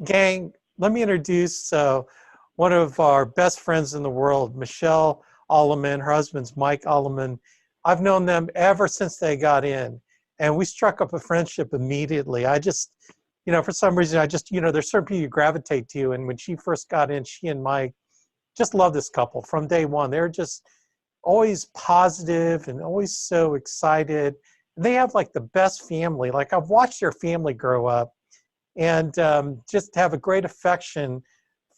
Gang, let me introduce one of our best friends in the world, Michelle Alleman. Her husband's Mike Alleman. I've known them ever since they got in, and we struck up a friendship immediately. I just, for some reason, there's certain people you gravitate to, and when she first got in, she and Mike just love this couple from day one. They're just always positive and always so excited. And they have like the best family. Like I've watched their family grow up and just have a great affection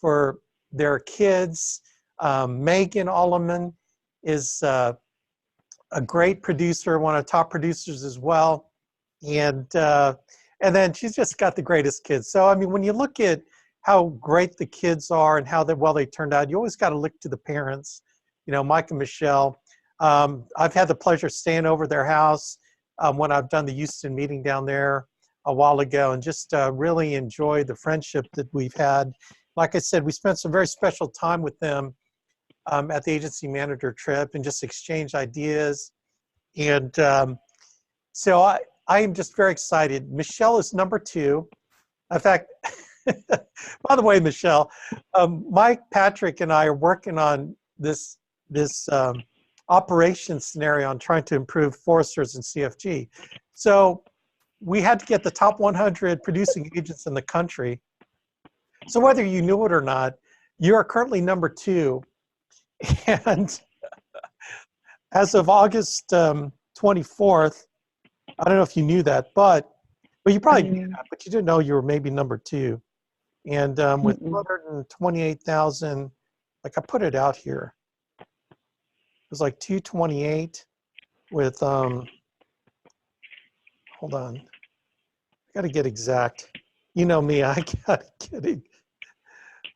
for their kids. Megan Alleman is a great producer, one of the top producers as well. And then she's just got the greatest kids. So, I mean, when you look at how great the kids are and how well they turned out, you always got to look to the parents, Mike and Michelle. I've had the pleasure of staying over their house when I've done the Houston meeting down there a while ago, and just really enjoyed the friendship that we've had. Like I said, we spent some very special time with them at the agency manager trip and just exchanged ideas. And so I am just very excited. Michelle is number 2. In fact, by the way, Michelle, Mike, Patrick, and I are working on this operation scenario on trying to improve foresters and CFG. So we had to get the top 100 producing agents in the country. So whether you knew it or not, you are currently number 2. And as of August 24th, I don't know if you knew that, but you probably knew that, but you didn't know you were maybe number 2. And with 228,000, like I put it out here, it was like 228 with, hold on, I got to get exact. You know me, I got to get it.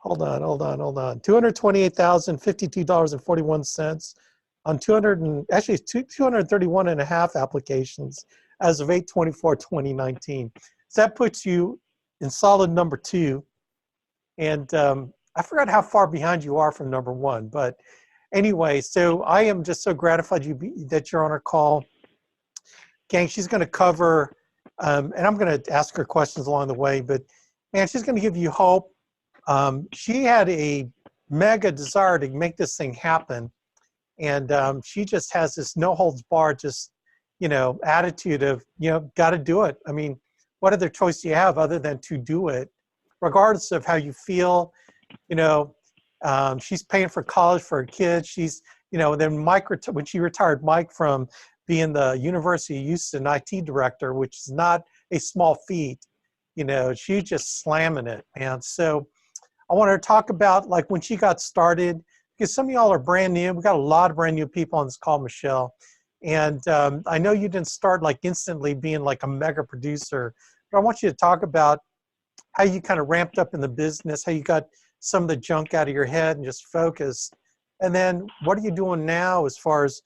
Hold on. $228,052.41 on 231 and a half applications as of 8/24/2019. So that puts you in solid number 2. And I forgot how far behind you are from number 1. But anyway, so I am just so gratified that you're on our call. Gang, she's going to cover, and I'm going to ask her questions along the way, but man, she's going to give you hope. She had a mega desire to make this thing happen. And she just has this no holds barred, just, attitude of, got to do it. I mean, what other choice do you have other than to do it, regardless of how you feel? She's paying for college for her kids. She's, then Mike, when she retired Mike from being the University of Houston IT director, which is not a small feat, she's just slamming it, man. So I want her to talk about like when she got started, because some of y'all are brand new. We got a lot of brand new people on this call, Michelle. And I know you didn't start like instantly being like a mega producer, but I want you to talk about how you kind of ramped up in the business, how you got some of the junk out of your head and just focused. And then what are you doing now as far as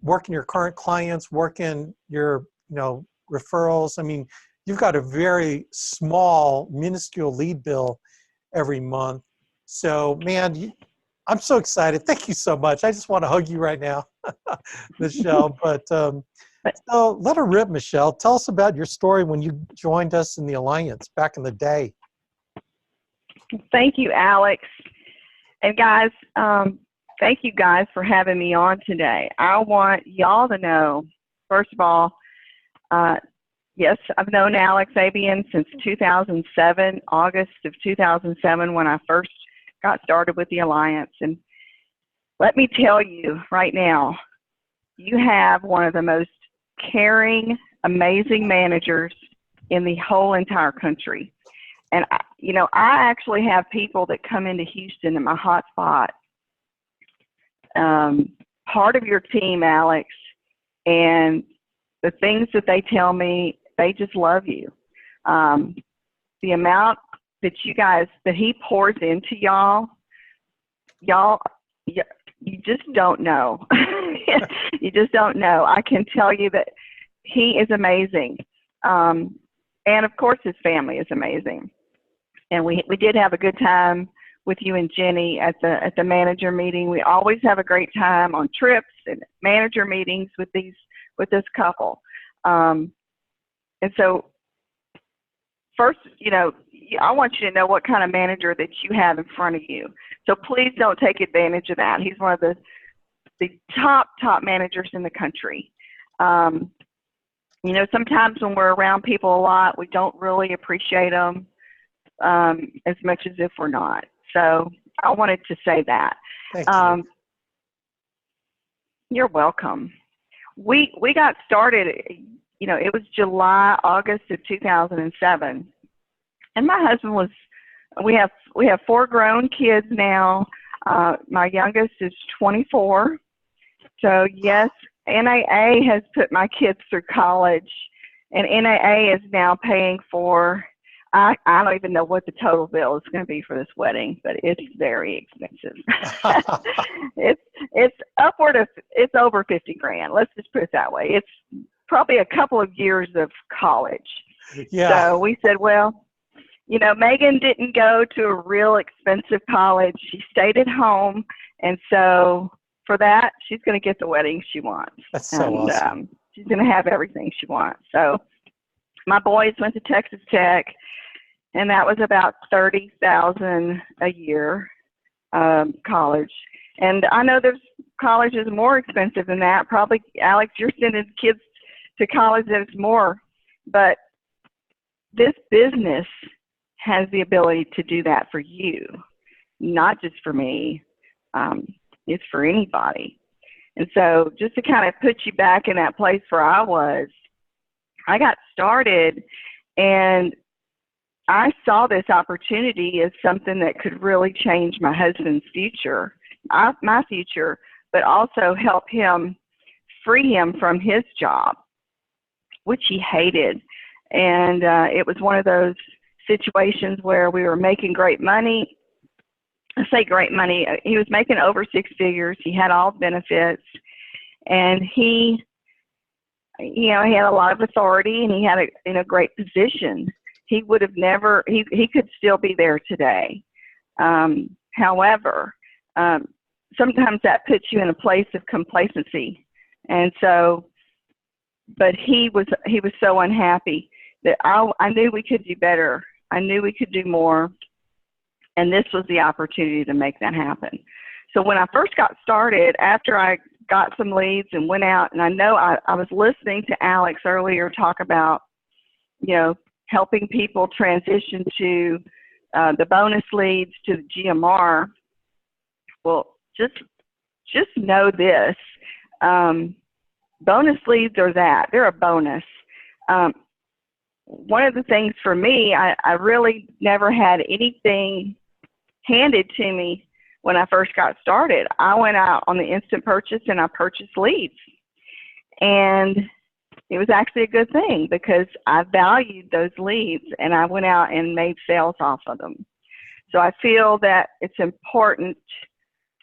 working your current clients, working your, referrals? I mean, you've got a very small, minuscule lead bill every month. So, man, I'm so excited. Thank you so much. I just want to hug you right now, Michelle. But so let her rip, Michelle. Tell us about your story when you joined us in the Alliance back in the day. Thank you, Alex. And guys, thank you guys for having me on today. I want y'all to know, first of all, yes, I've known Alex Abuyuan since 2007, August of 2007, when I first got started with the Alliance. And let me tell you right now, you have one of the most caring, amazing managers in the whole entire country. And, I actually have people that come into Houston in my hot spot, part of your team, Alex, and the things that they tell me, they just love you. The amount that that he pours into y'all, you just don't know. You just don't know. I can tell you that he is amazing. And of course his family is amazing. And we did have a good time with you and Jenny at the manager meeting. We always have a great time on trips and manager meetings with this couple. And so first, I want you to know what kind of manager that you have in front of you. So please don't take advantage of that. He's one of the top managers in the country. Sometimes when we're around people a lot, we don't really appreciate them as much as if we're not. So I wanted to say that. Thank you. You're welcome. We got started, it was August of 2007. And my husband we have 4 grown kids now. My youngest is 24. So yes, NAA has put my kids through college, and NAA is now paying for, I don't even know what the total bill is going to be for this wedding, but it's very expensive. It's over 50 grand. Let's just put it that way. It's probably a couple of years of college. Yeah. So we said, well, Megan didn't go to a real expensive college. She stayed at home. And so for that, she's going to get the wedding she wants. That's so awesome. She's going to have everything she wants. So my boys went to Texas Tech, and that was about $30,000 a year, college. And I know there's colleges more expensive than that. Probably, Alex, you're sending kids to college that's more. But this business has the ability to do that for you, not just for me. It's for anybody. And so just to kind of put you back in that place where I got started, and I saw this opportunity as something that could really change my husband's future, my future, but also help him, free him from his job, which he hated. And it was one of those situations where we were making great money. I say great money. He was making over 6 figures. He had all benefits, and he had a lot of authority, and he had a great position. He would have never, he could still be there today. However, sometimes that puts you in a place of complacency. And so, but he was so unhappy that I knew we could do better. I knew we could do more. And this was the opportunity to make that happen. So when I first got started, after I got some leads and went out, and I know I was listening to Alex earlier talk about, helping people transition to the bonus leads to the GMR. Well, just know this. Bonus leads are that. They're a bonus. One of the things for me, I really never had anything handed to me when I first got started. I went out on the instant purchase and I purchased leads. And it was actually a good thing because I valued those leads, and I went out and made sales off of them. So I feel that it's important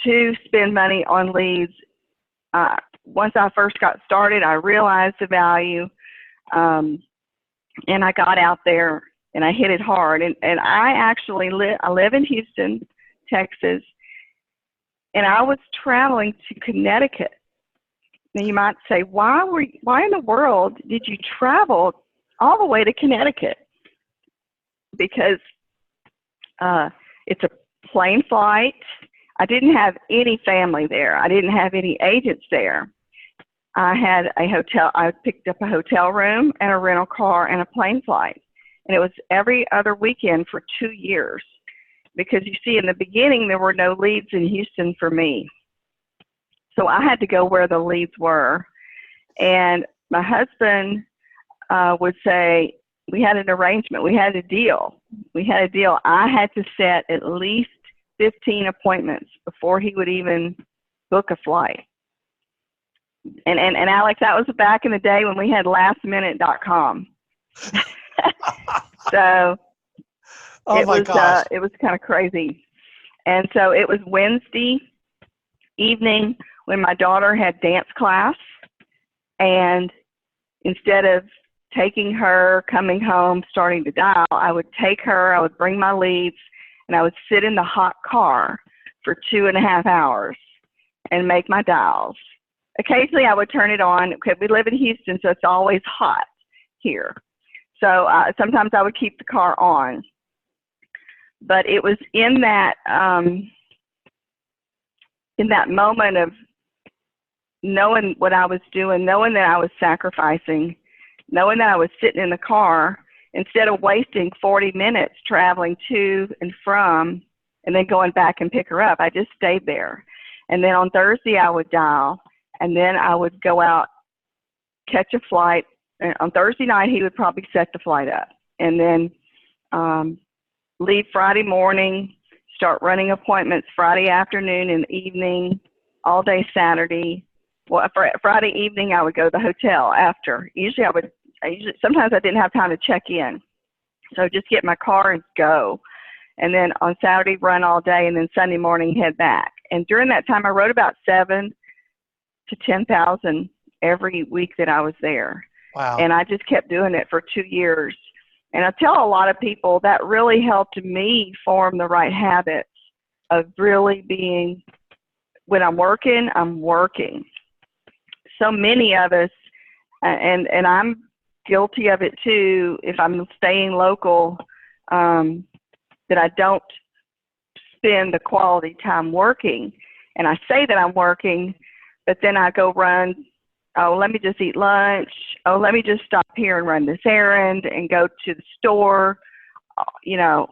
to spend money on leads. Once I first got started, I realized the value, and I got out there and I hit it hard. And I actually live in Houston, Texas, and I was traveling to Connecticut. Now you might say, why in the world did you travel all the way to Connecticut? Because it's a plane flight. I didn't have any family there. I didn't have any agents there. I had a hotel. I picked up a hotel room and a rental car and a plane flight. And it was every other weekend for 2 years. Because you see, in the beginning, there were no leads in Houston for me. So I had to go where the leads were. And my husband would say, we had an arrangement. We had a deal. I had to set at least 15 appointments before he would even book a flight. And Alex, that was back in the day when we had lastminute.com. So it was kind of crazy. And so it was Wednesday evening when my daughter had dance class, and instead of taking her, coming home, starting to dial, I would take her, I would bring my leads, and I would sit in the hot car for 2.5 hours and make my dials. Occasionally I would turn it on. Okay, we live in Houston, so it's always hot here. So sometimes I would keep the car on. But it was in that moment of knowing what I was doing, knowing that I was sacrificing, knowing that I was sitting in the car, instead of wasting 40 minutes traveling to and from and then going back and pick her up, I just stayed there. And then on Thursday I would dial, and then I would go out, catch a flight. And on Thursday night he would probably set the flight up, and then leave Friday morning, start running appointments Friday afternoon and evening, all day Saturday. Well, Friday evening I would go to the hotel after. Sometimes I didn't have time to check in. So just get my car and go. And then on Saturday run all day, and then Sunday morning head back. And during that time I wrote about 7,000 to 10,000 every week that I was there. Wow. And I just kept doing it for 2 years. And I tell a lot of people that really helped me form the right habits of really being, when I'm working, I'm working. So many of us, and I'm guilty of it too, if I'm staying local, that I don't spend the quality time working. And I say that I'm working, but then I go run, oh, let me just eat lunch. Oh, let me just stop here and run this errand and go to the store, and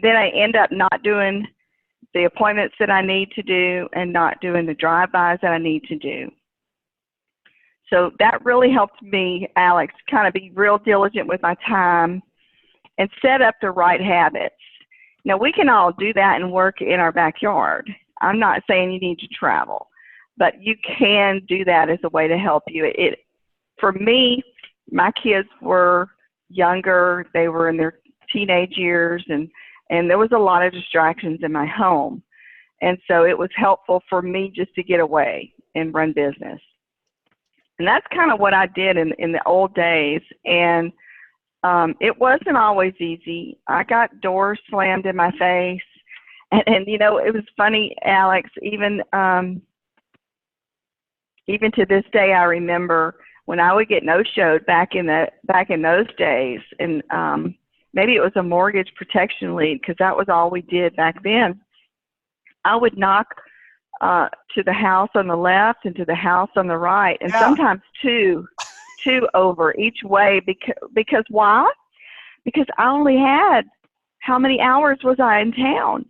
then I end up not doing the appointments that I need to do and not doing the drive-bys that I need to do. So that really helped me, Alex, kind of be real diligent with my time and set up the right habits. Now, we can all do that and work in our backyard. I'm not saying you need to travel, but you can do that as a way to help you. For me, my kids were younger. They were in their teenage years, and there was a lot of distractions in my home. And so it was helpful for me just to get away and run business. And that's kind of what I did in the old days. And it wasn't always easy. I got doors slammed in my face. And it was funny, Alex, even to this day, I remember when I would get no-showed back in those days, and maybe it was a mortgage protection lead, because that was all we did back then. I would knock to the house on the left and to the house on the right, and sometimes two over each way, because why? Because I only had, how many hours was I in town?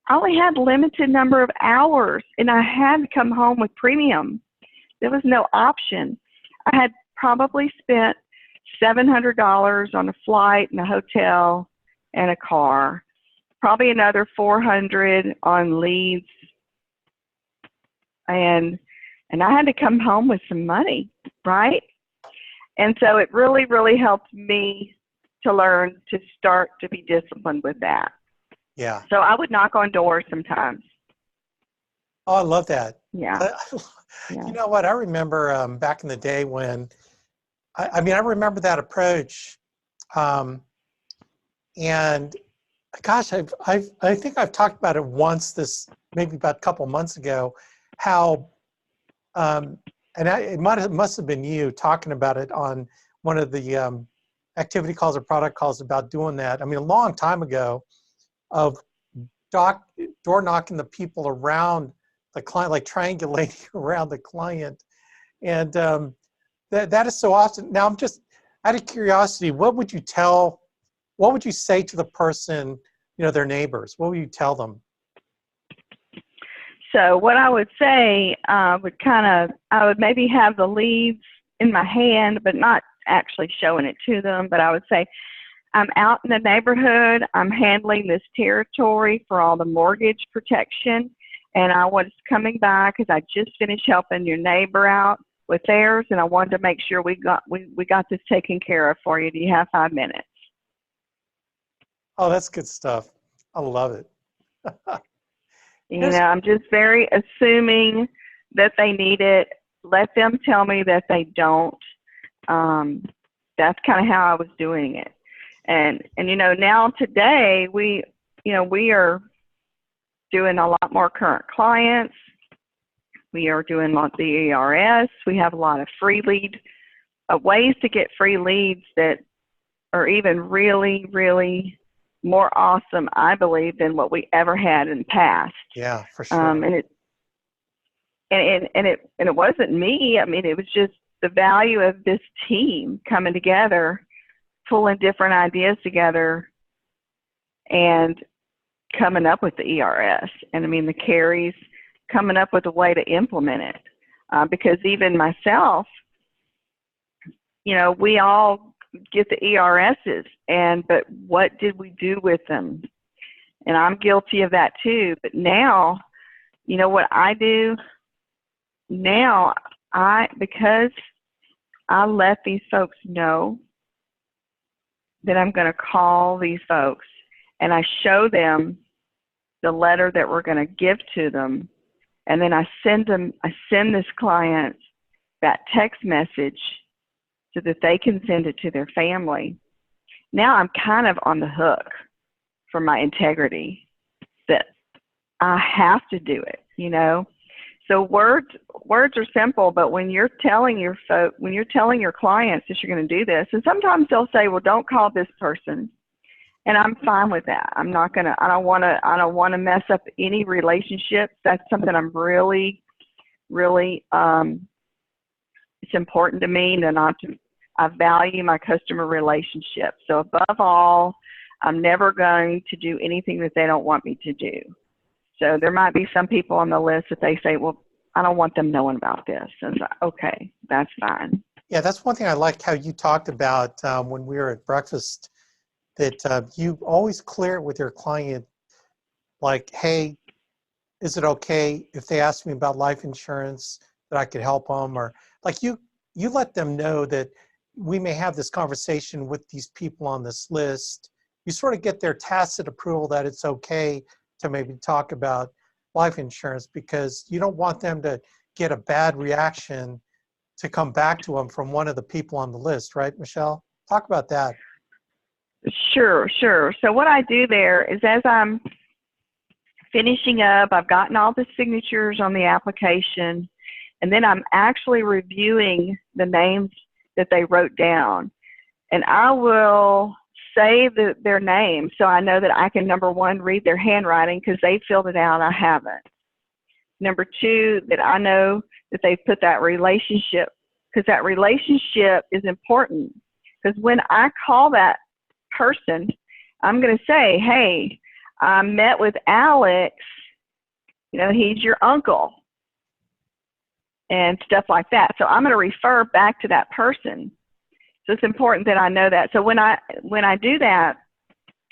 I only had a limited number of hours, and I had to come home with premium. There was no option. I had probably spent $700 on a flight and a hotel and a car, probably another $400 on leads, and I had to come home with some money, right? And so it really, really helped me to learn to start to be disciplined with that. Yeah. So I would knock on doors sometimes. Oh, I love that. Yeah. You know what? I remember back in the day when, I remember that approach. And gosh, I think I've talked about it once, maybe about a couple months ago, how, it must have been you talking about it on one of the activity calls or product calls about doing that. I mean, a long time ago, of door knocking the people around the client, like triangulating around the client. And that is so often. Now, I'm just out of curiosity, what would you say to the person, their neighbors? What would you tell them? So what I would say I would maybe have the leads in my hand, but not actually showing it to them. But I would say, I'm out in the neighborhood. I'm handling this territory for all the mortgage protection. And I was coming by because I just finished helping your neighbor out with theirs. And I wanted to make sure we got this taken care of for you. Do you have 5 minutes? Oh, that's good stuff. I love it. I'm just very assuming that they need it. Let them tell me that they don't. That's kind of how I was doing it. And now today we are doing a lot more current clients. We are doing lots of ERS. We have a lot of free lead ways to get free leads that are even really, really more awesome, I believe, than what we ever had in the past. Yeah, for sure. And it wasn't me. I mean, it was just the value of this team coming together, pulling different ideas together, and coming up with the ERS. And I mean, the carries, coming up with a way to implement it. Because even myself, we all get the ERSs, but what did we do with them? And I'm guilty of that too. But now, what I do now, because I let these folks know that I'm going to call these folks, and I show them the letter that we're going to give to them, and then I send this client that text message so that they can send it to their family. Now I'm kind of on the hook for my integrity, that I have to do it, So words are simple, but when you're telling your clients that you're going to do this, and sometimes they'll say, "Well, don't call this person," and I'm fine with that. I don't want to mess up any relationships. That's something I'm really, really. It's important to me I value my customer relationship. So above all, I'm never going to do anything that they don't want me to do. So there might be some people on the list that they say, "Well, I don't want them knowing about this." And it's like, okay, that's fine. Yeah, that's one thing I liked how you talked about when we were at breakfast, that you always clear it with your client, like, hey, is it okay if they ask me about life insurance that I could help them? Or like you let them know that we may have this conversation with these people on this list. You sort of get their tacit approval that it's okay to maybe talk about life insurance, because you don't want them to get a bad reaction to come back to them from one of the people on the list, right, Michelle? Talk about that. Sure. So what I do there is, as I'm finishing up, I've gotten all the signatures on the application, and then I'm actually reviewing the names that they wrote down. And I will say their name so I know that I can, number one, read their handwriting because they filled it out, I haven't. Number two, that I know that they've put that relationship, because that relationship is important. Because when I call that person, I'm going to say, "Hey, I met with Alex, he's your uncle," and stuff like that. So I'm going to refer back to that person. So it's important that I know that. So when I do that,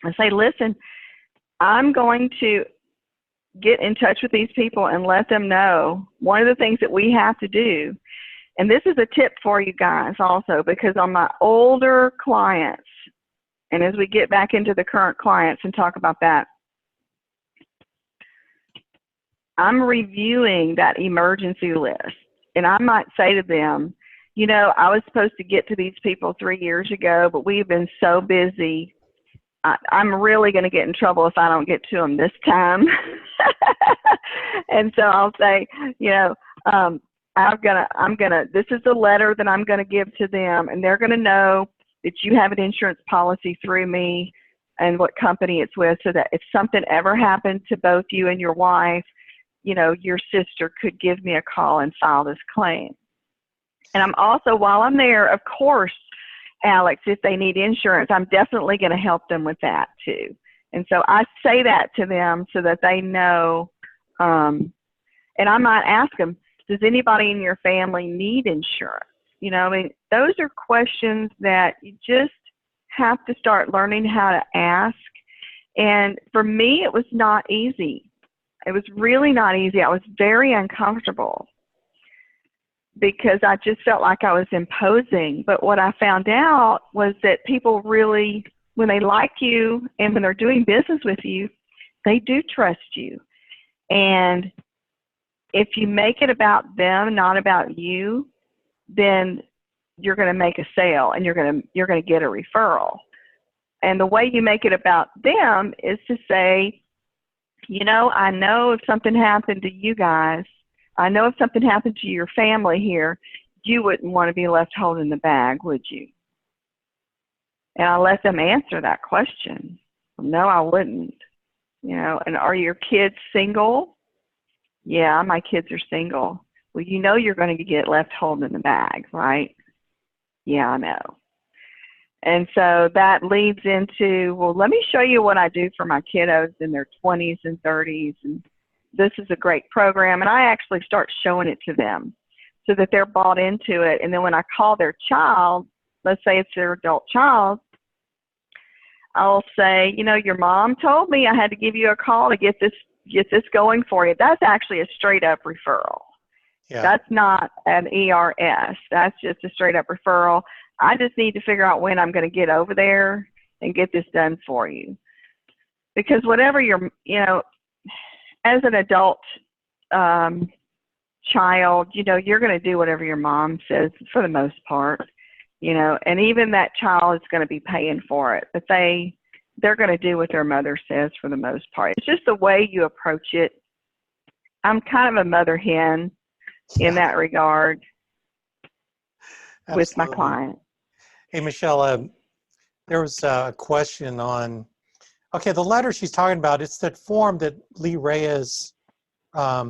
I say, "Listen, I'm going to get in touch with these people and let them know one of the things that we have to do." And this is a tip for you guys also, because on my older clients, and as we get back into the current clients and talk about that, I'm reviewing that emergency list. And I might say to them, "I was supposed to get to these people 3 years ago, but we've been so busy. I'm really going to get in trouble if I don't get to them this time." And so I'll say, this is the letter that I'm going to give to them, and they're going to know that you have an insurance policy through me and what company it's with, so that if something ever happened to both you and your wife, your sister could give me a call and file this claim. And I'm also, while I'm there, of course, Alex, if they need insurance, I'm definitely going to help them with that too. And so I say that to them so that they know, and I might ask them, "Does anybody in your family need insurance?" Those are questions that you just have to start learning how to ask. And for me, it was not easy. It was really not easy. I was very uncomfortable because I just felt like I was imposing. But what I found out was that people really, when they like you and when they're doing business with you, they do trust you. And if you make it about them, not about you, then you're going to make a sale and you're going to get a referral. And the way you make it about them is to say, I know if something happened to you guys, I know if something happened to your family here, you wouldn't want to be left holding the bag, would you? And I let them answer that question. No, I wouldn't. You know, and are your kids single? Yeah, my kids are single. Well, you know you're going to get left holding the bag, right? Yeah, I know. And so that leads into, well, let me show you what I do for my kiddos in their 20s and 30s. And this is a great program. And I actually start showing it to them so that they're bought into it. And then when I call their child, let's say it's their adult child, I'll say, you know, your mom told me I had to give you a call to get this going for you. That's actually a straight up referral. Yeah. That's not an ERS. That's just a straight up referral. I just need to figure out when I'm going to get over there and get this done for you. Because whatever you're, you know, as an adult child, you know, you're going to do whatever your mom says for the most part, you know, and even that child is going to be paying for it. But they're going to do what their mother says for the most part. It's just the way you approach it. I'm kind of a mother hen in that regard. Absolutely. With my client. Hey, Michelle, there was a question on, okay, the letter she's talking about, it's that form that Lee Reyes, let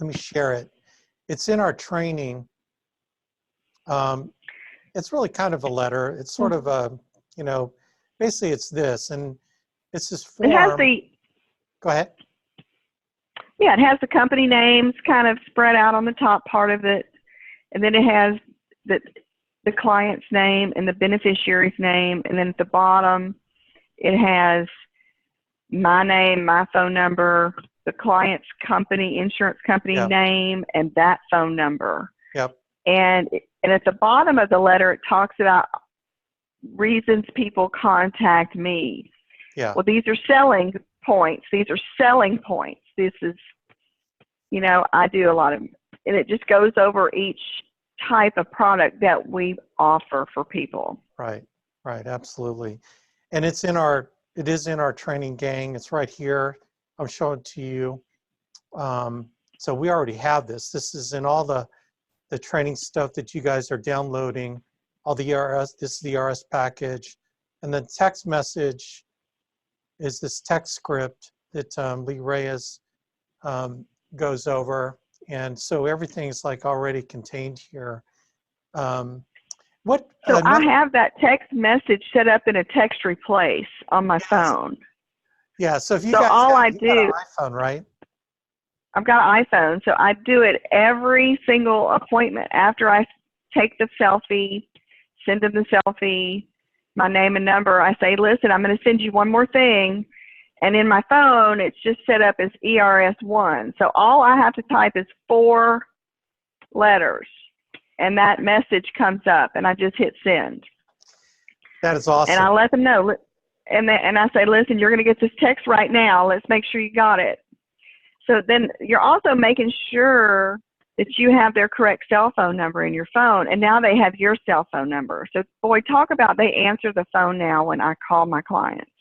me share it. It's in our training. It's really kind of a letter. It's sort of a, you know, basically it's this, and it's this form. It has the, go ahead. Yeah, it has the company names kind of spread out on the top part of it. And then it has the client's name and the beneficiary's name. And then at the bottom, it has my name, my phone number, the client's company, insurance company name, and that phone number. Yep. And at the bottom of the letter, it talks about reasons people contact me. Yeah. Well, these are selling points. These are selling points. This is, you know, I do a lot of, and it just goes over each type of product that we offer for people. Right, right, absolutely. And it is in our training gang. It's right here. I'm showing it to you. So we already have this. This is in all the training stuff that you guys are downloading, all the ERS, this is the ERS package. And then text message is this text script that Lee Reyes goes over. And so everything's like already contained here. So I have that text message set up in a text replace on my phone. Yeah, so if you got an iPhone, right? I've got an iPhone, so I do it every single appointment. After I take the selfie, send them the selfie, my name and number, I say, listen, I'm going to send you one more thing. And in my phone, it's just set up as ERS1. So all I have to type is 4 letters, and that message comes up, and I just hit send. That is awesome. And I let them know. And I say, listen, you're going to get this text right now. Let's make sure you got it. So then you're also making sure that you have their correct cell phone number in your phone, and now they have your cell phone number. So, boy, talk about they answer the phone now when I call my clients.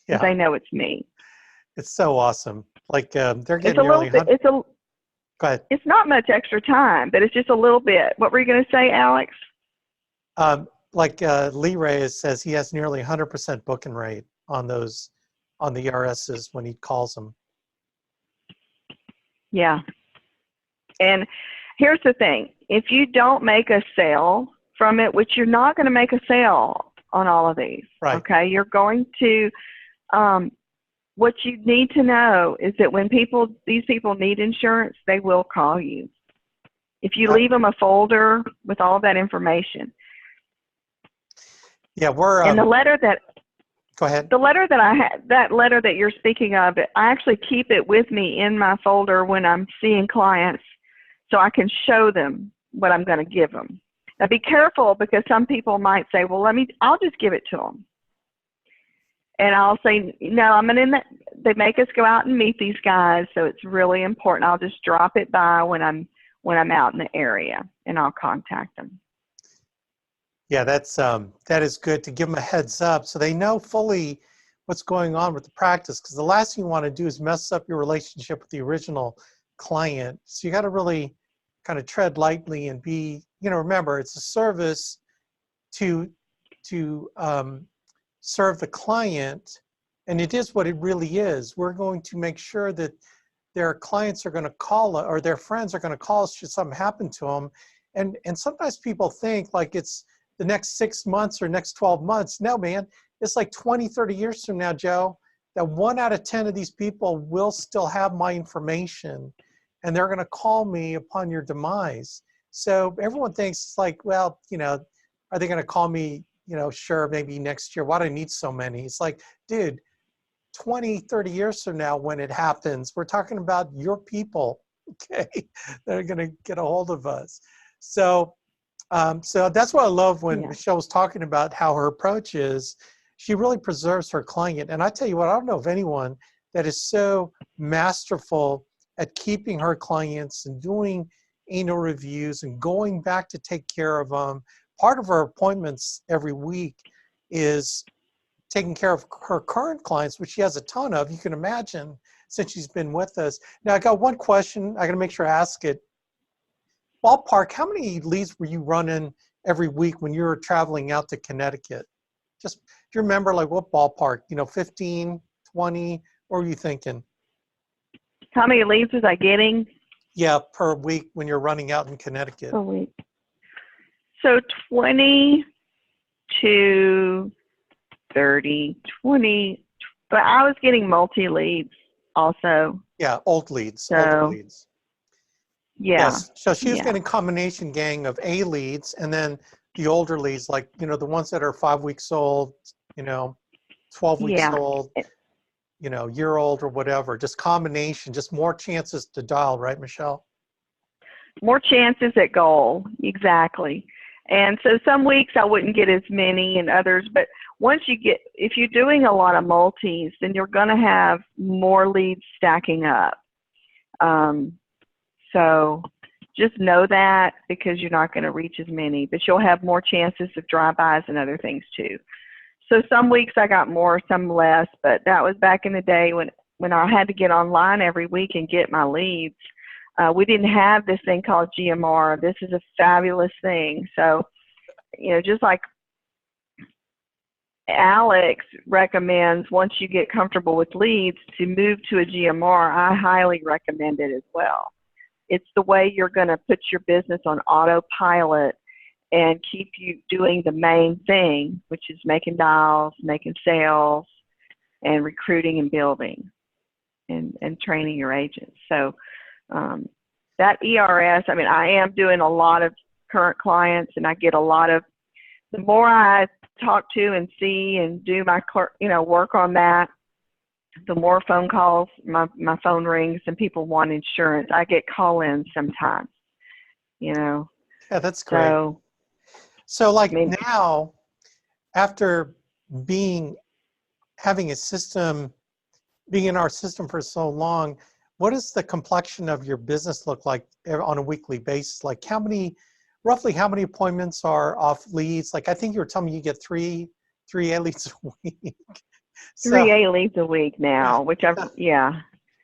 Yeah. They know it's me. It's so awesome. Like they're getting it's a nearly little bit, Go ahead. It's not much extra time, but it's just a little bit. What were you going to say, Alex? Lee Reyes says he has nearly 100% booking rate on the ERSs when he calls them. Yeah. And here's the thing. If you don't make a sale from it, which you're not going to make a sale on all of these, right? Okay, you're going to, what you need to know is that when these people need insurance, they will call you. If you leave them a folder with all that information. Yeah, we're. And the letter that. Go ahead. The letter that I had, that letter that you're speaking of, I actually keep it with me in my folder when I'm seeing clients, so I can show them what I'm going to give them. Now, be careful, because some people might say, "Well, I'll just give it to them." And I'll say, no, they make us go out and meet these guys, so it's really important. I'll just drop it by when I'm out in the area, and I'll contact them. Yeah, that is good to give them a heads up so they know fully what's going on with the practice, because the last thing you want to do is mess up your relationship with the original client. So you got to really kind of tread lightly and be, remember, it's a service to to serve the client, and it is what it really is. We're going to make sure that their clients are going to call or their friends are going to call us should something happen to them. And sometimes people think like it's the next 6 months or next 12 months. No, man, it's like 20, 30 years from now, Joe, that 1 out of 10 of these people will still have my information, and they're going to call me upon your demise. So everyone thinks it's like, well, you know, are they going to call me, you know, sure, maybe next year. Why do I need so many? It's like, dude, 20, 30 years from now when it happens, we're talking about your people, okay, that are going to get a hold of us. So so that's what I love when Michelle was talking about how her approach is. She really preserves her client. And I tell you what, I don't know of anyone that is so masterful at keeping her clients and doing annual reviews and going back to take care of them. Part of her appointments every week is taking care of her current clients, which she has a ton of, you can imagine, since she's been with us. Now, I got one question. I got to make sure I ask it. Ballpark, how many leads were you running every week when you were traveling out to Connecticut? Just, do you remember, like, what ballpark? You know, 15, 20? What were you thinking? How many leads was I getting? Yeah, per week when you're running out in Connecticut. Per week. So 20 to 30, 20, but I was getting multi-leads also. Yeah, old leads, so, older leads. Yeah. Yes, so she was getting a combination gang of A leads and then the older leads, like, you know, the ones that are 5 weeks old, you know, 12 weeks old, you know, year old or whatever, just combination, just more chances to dial, right, Michelle? More chances at goal, exactly. And so some weeks I wouldn't get as many and others, but once you get, if you're doing a lot of multis, then you're going to have more leads stacking up. So just know that, because you're not going to reach as many, but you'll have more chances of drive-bys and other things too. So some weeks I got more, some less, but that was back in the day when I had to get online every week and get my leads. We didn't have this thing called GMR. This is a fabulous thing. So, you know, just like Alex recommends, once you get comfortable with leads, to move to a GMR, I highly recommend it as well. It's the way you're going to put your business on autopilot and keep you doing the main thing, which is making dials, making sales, and recruiting and building and training your agents. So that ERS, I mean, I am doing a lot of current clients, and I get a lot of, the more I talk to and see and do my, you know, work on that, the more phone calls, my phone rings and people want insurance. I get call-ins sometimes, you know. Yeah, that's great. So like, I mean, now, after having a system, being in our system for so long, what does the complexion of your business look like on a weekly basis? Like roughly how many appointments are off leads? Like, I think you were telling me you get three A leads a week. So, 3 A leads a week now, which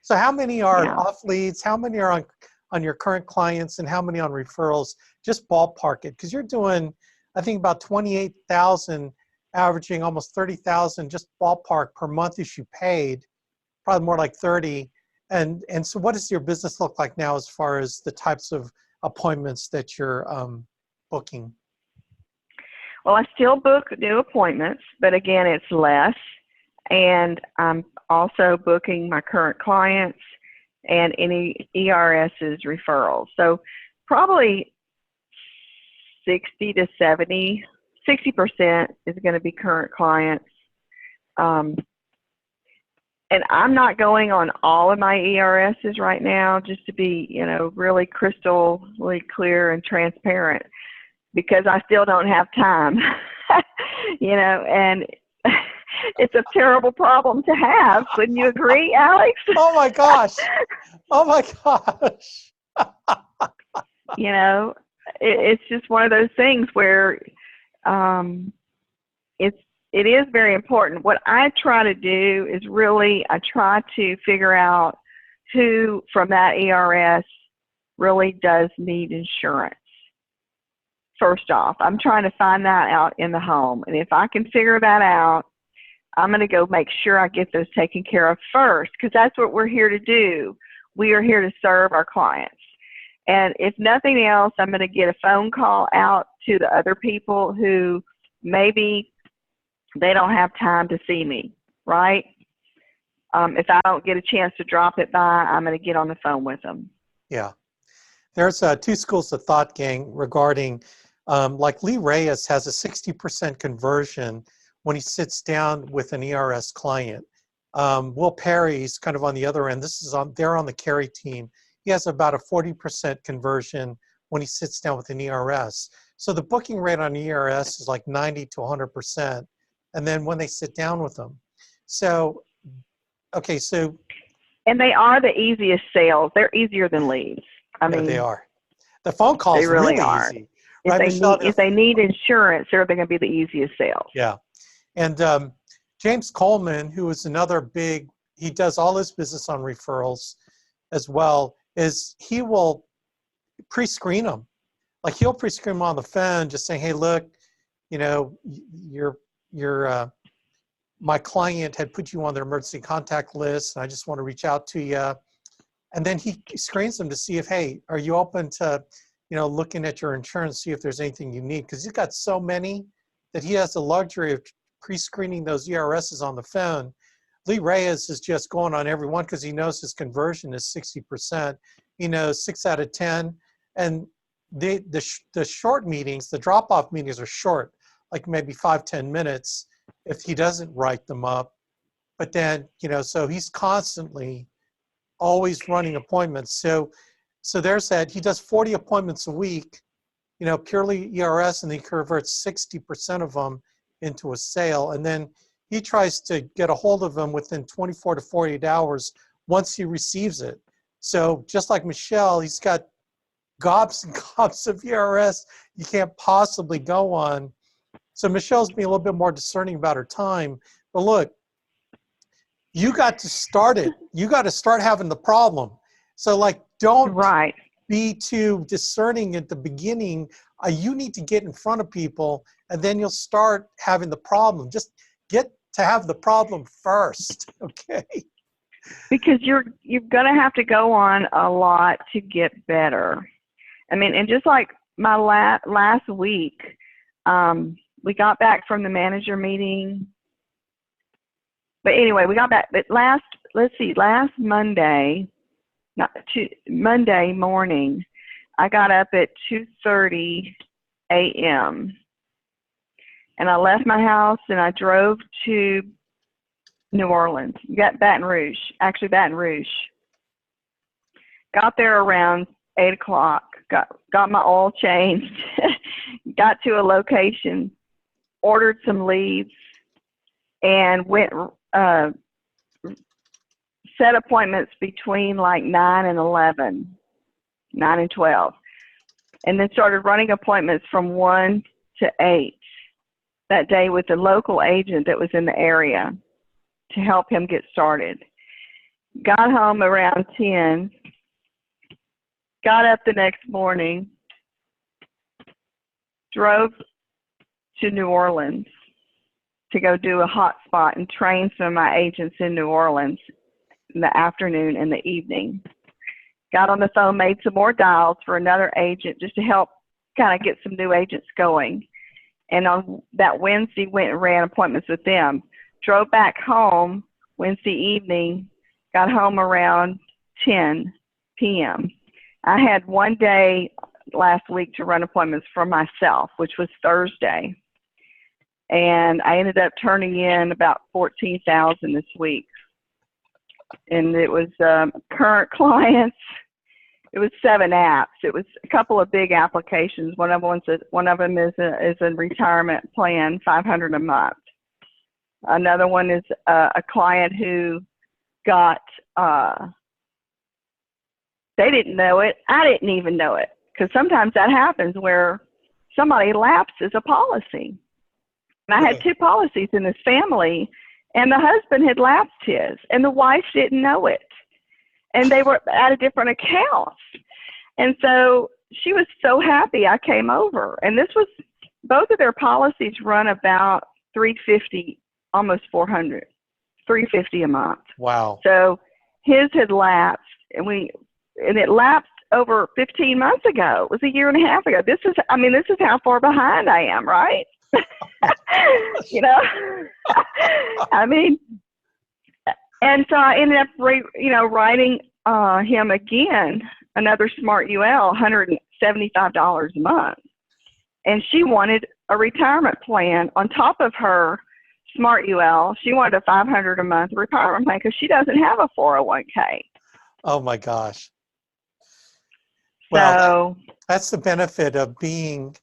So how many are off leads? How many are on your current clients, and how many on referrals? Just ballpark it, because you're doing, I think, about 28,000, averaging almost 30,000 just ballpark per month if you paid, probably more like 30. And so what does your business look like now as far as the types of appointments that you're booking? Well, I still book new appointments, but again, it's less. And I'm also booking my current clients and any ERS's referrals. So probably 60 to 70, 60% is going to be current clients. And I'm not going on all of my ERSs right now, just to be, you know, really crystally clear and transparent, because I still don't have time, you know, and it's a terrible problem to have. Wouldn't you agree, Alex? Oh my gosh. Oh my gosh. You know, it's just one of those things where it is very important. What I try to do is really, I try to figure out who from that ERS really does need insurance first off. I'm trying to find that out in the home. And if I can figure that out, I'm going to go make sure I get those taken care of first, because that's what we're here to do. We are here to serve our clients. And if nothing else, I'm going to get a phone call out to the other people who maybe they don't have time to see me, right? If I don't get a chance to drop it by, I'm going to get on the phone with them. Yeah. There's two schools of thought, gang, regarding, like Lee Reyes has a 60% conversion when he sits down with an ERS client. Will Perry's kind of on the other end. They're on the carry team. He has about a 40% conversion when he sits down with an ERS. So the booking rate on ERS is like 90 to 100%. And then when they sit down with them. So, okay, so. And they are the easiest sales. They're easier than leads. I mean, they are. The phone calls they really are easy. Right, If they need insurance, they're going to be the easiest sales. Yeah. And James Coleman, who is another big, he does all his business on referrals as well, is he will pre-screen them. Like he'll pre-screen them on the phone, just saying, hey, look, you know, my client had put you on their emergency contact list, and I just want to reach out to you. And then he screens them to see if, hey, are you open to, you know, looking at your insurance, see if there's anything you need? Because he's got so many that he has the luxury of pre-screening those ERSs on the phone. Lee Reyes is just going on every one because he knows his conversion is 60%. He knows 6 out of 10. And the short meetings, the drop-off meetings are short, like maybe 5-10 minutes if he doesn't write them up. But then, you know, so he's constantly always running appointments. So there's that. He does 40 appointments a week, you know, purely ERS, and he converts 60% of them into a sale. And then he tries to get a hold of them within 24 to 48 hours once he receives it. So just like Michelle, he's got gobs and gobs of ERS you can't possibly go on. So Michelle's being a little bit more discerning about her time. But look, you got to start it. You got to start having the problem. So like, don't be too discerning at the beginning. You need to get in front of people, and then you'll start having the problem. Just get to have the problem first, okay? Because you're going to have to go on a lot to get better. I mean, and just like my last week, we got back from the manager meeting. But anyway, we got back. But last Monday, Monday morning, I got up at 2:30 a.m. and I left my house and I drove to New Orleans. Baton Rouge. Got there around 8 o'clock. Got my oil changed. Got to a location, ordered some leads, and went set appointments between like 9 and 11, 9 and 12, and then started running appointments from 1 to 8 that day with a local agent that was in the area to help him get started. Got home around 10, got up the next morning, drove to New Orleans to go do a hotspot and train some of my agents in New Orleans in the afternoon and the evening. Got on the phone, made some more dials for another agent just to help kind of get some new agents going. And on that Wednesday, went and ran appointments with them. Drove back home Wednesday evening, got home around 10 p.m. I had one day last week to run appointments for myself, which was Thursday. And I ended up turning in about 14,000 this week. And it was current clients. It was 7 apps. It was a couple of big applications. One of them is a retirement plan, $500 a month. Another one is a client who got, they didn't know it. I didn't even know it, because sometimes that happens where somebody lapses a policy. And I had 2 policies in this family, and the husband had lapsed his, and the wife didn't know it. And they were at a different account. And so she was so happy I came over. And this was, both of their policies run about 350, almost 400, 350 a month. Wow. So his had lapsed, and it lapsed over 15 months ago. It was a year and a half ago. This is how far behind I am, right? You know, I mean, and so I ended up, writing him again another Smart UL, $175 a month, and she wanted a retirement plan on top of her Smart UL. She wanted a $500 a month retirement plan because she doesn't have a 401k. Oh my gosh. Well, So that's the benefit of being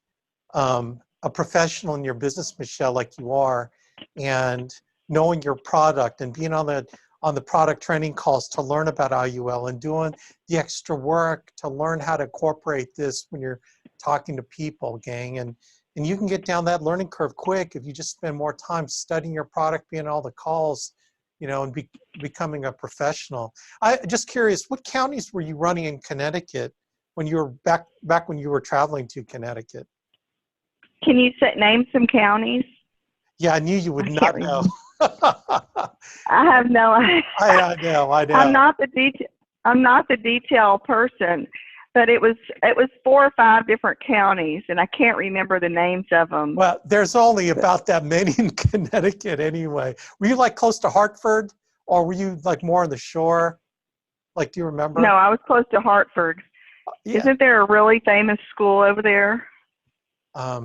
a professional in your business, Michelle, like you are, and knowing your product and being on the product training calls to learn about IUL and doing the extra work to learn how to incorporate this when you're talking to people, gang. And you can get down that learning curve quick if you just spend more time studying your product, being on all the calls, and becoming a professional. Just curious, what counties were you running in Connecticut when you were back when you were traveling to Connecticut? can you name some counties? Yeah, I knew you would not know. I have no idea. I know. I'm not the detail person, but it was 4 or 5 different counties, and I can't remember the names of them. Well, there's only about that many in Connecticut anyway. Were you like close to Hartford, or were you like more on the shore? Like, do you remember? No, I was close to Hartford. Yeah. Isn't there a really famous school over there? I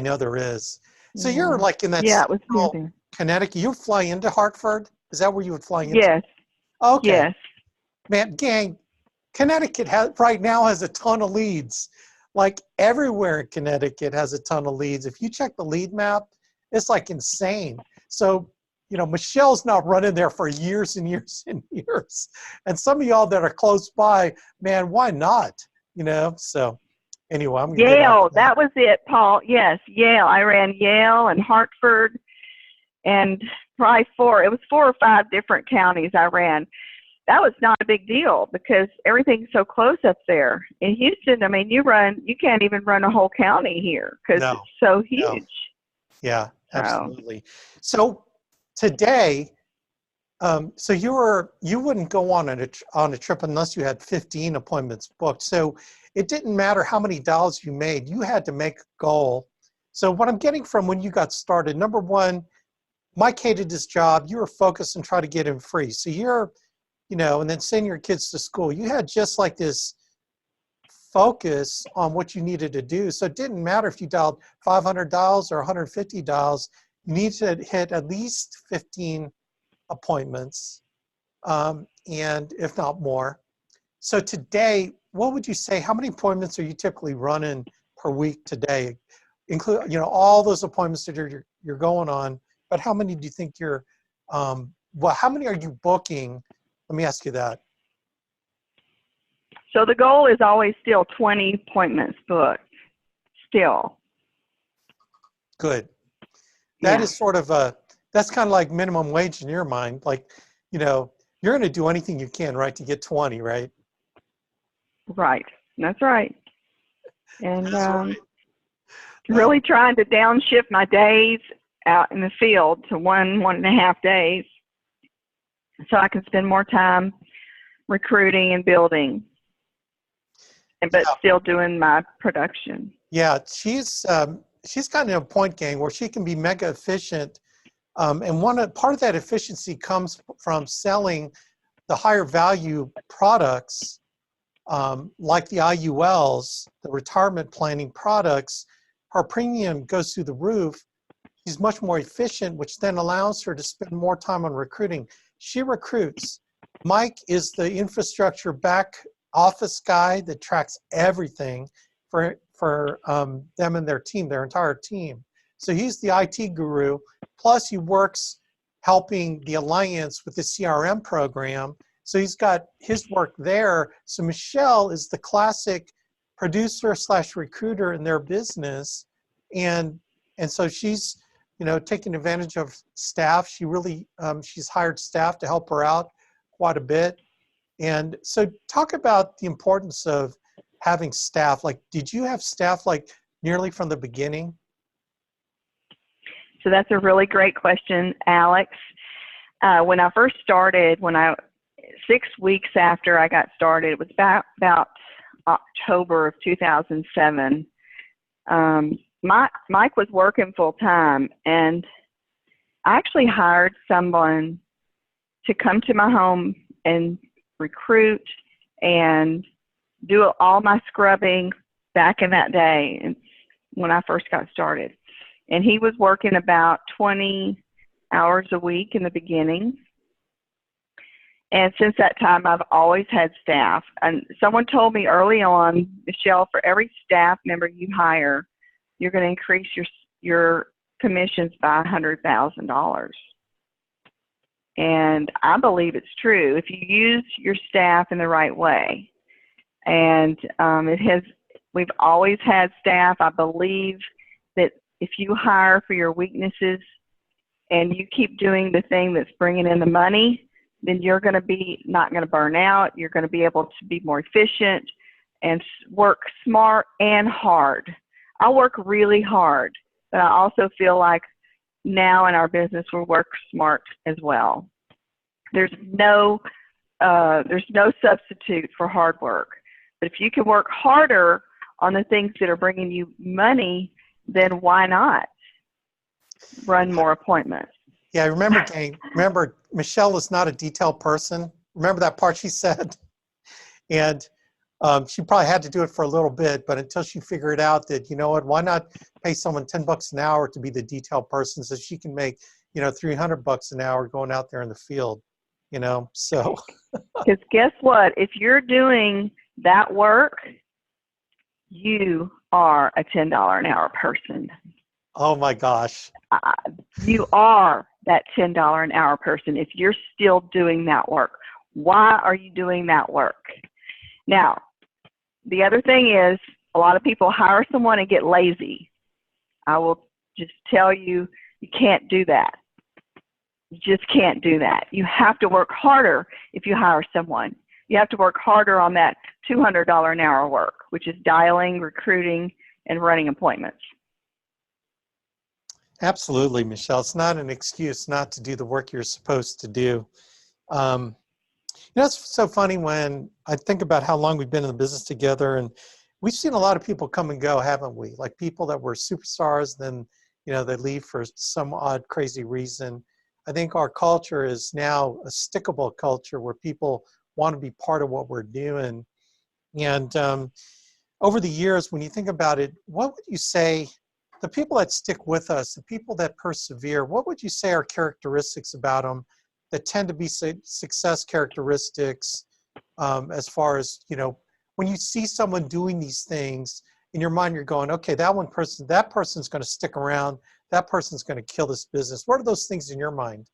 know there is. So you're like in that it was central Connecticut. You would fly into Hartford? Is that where you would fly into? Yes. Okay. Yes. Man, gang, Connecticut right now has a ton of leads. Like everywhere in Connecticut has a ton of leads. If you check the lead map, it's like insane. So, Michelle's not running there for years and years and years. And some of y'all that are close by, man, why not? So anyway, I'm going to get off Yale, that was it, Paul. Yes, Yale. I ran Yale and Hartford, and probably 4 or 5 different counties I ran. That was not a big deal because everything's so close up there. In Houston, I mean, you can't even run a whole county here because it's so huge. No. Yeah, absolutely. So today, so you wouldn't go on a trip unless you had 15 appointments booked. So it didn't matter how many dollars you made. You had to make a goal. So what I'm getting from when you got started, number one, Mike hated his job. You were focused and trying to get him free. So you're, and then send your kids to school. You had just like this focus on what you needed to do. So it didn't matter if you dialed $500 or $150. You need to hit at least 15 appointments, and if not more. So today, what would you say, how many appointments are you typically running per week today? Include, all those appointments that you're going on, but how many do you think how many are you booking? Let me ask you that. So the goal is always still 20 appointments booked, still. Good. That is sort of that's kind of like minimum wage in your mind. Like, you're going to do anything you can, right, to get 20, right? Right. That's right. And That's right. really trying to downshift my days out in the field to 1.5 days so I can spend more time recruiting and building, but still doing my production. Yeah, she's gotten to a point, gang, where she can be mega efficient. And part of that efficiency comes from selling the higher value products, like the IULs, the retirement planning products. Her premium goes through the roof. She's much more efficient, which then allows her to spend more time on recruiting. She recruits. Mike is the infrastructure back office guy that tracks everything for them and their team, their entire team. So he's the IT guru. Plus he works helping the Alliance with the CRM program. So he's got his work there. So Michelle is the classic producer / recruiter in their business. And so she's, taking advantage of staff. She really, she's hired staff to help her out quite a bit. And so talk about the importance of having staff? Like, did you have staff like nearly from the beginning? So that's a really great question, Alex. When I first started, 6 weeks after I got started, it was about October of 2007. Mike was working full time, and I actually hired someone to come to my home and recruit and do all my scrubbing back in that day and when I first got started. And he was working about 20 hours a week in the beginning. And since that time, I've always had staff. And someone told me early on, Michelle, for every staff member you hire, you're going to increase your commissions by $100,000. And I believe it's true if you use your staff in the right way. And we've always had staff. I believe that if you hire for your weaknesses and you keep doing the thing that's bringing in the money, then you're going to be not going to burn out. You're going to be able to be more efficient and work smart and hard. I work really hard, but I also feel like now in our business we work smart as well. There's no substitute for hard work. But if you can work harder on the things that are bringing you money, then why not run more appointments? Yeah, I remember Michelle is not a detailed person. Remember that part she said? And she probably had to do it for a little bit, but until she figured out that, you know what, why not pay someone $10 an hour to be the detailed person so she can make, $300 an hour going out there in the field, so. Because guess what? If you're doing that work, you are a $10 an hour person. Oh my gosh. You are that $10 an hour person if you're still doing that work. Why are you doing that work? Now, the other thing is a lot of people hire someone and get lazy. I will just tell you, you can't do that. You just can't do that. You have to work harder if you hire someone. You have to work harder on that $200 an hour work, which is dialing, recruiting, and running appointments. Absolutely, Michelle. It's not an excuse not to do the work you're supposed to do. It's so funny when I think about how long we've been in the business together, and we've seen a lot of people come and go, haven't we? Like people that were superstars, then, they leave for some odd, crazy reason. I think our culture is now a stickable culture where people want to be part of what we're doing. And over the years, when you think about it, what would you say, the people that stick with us, the people that persevere, what would you say are characteristics about them that tend to be success characteristics as far as, when you see someone doing these things, in your mind you're going, okay, that person's going to stick around, that person's going to kill this business. What are those things in your mind?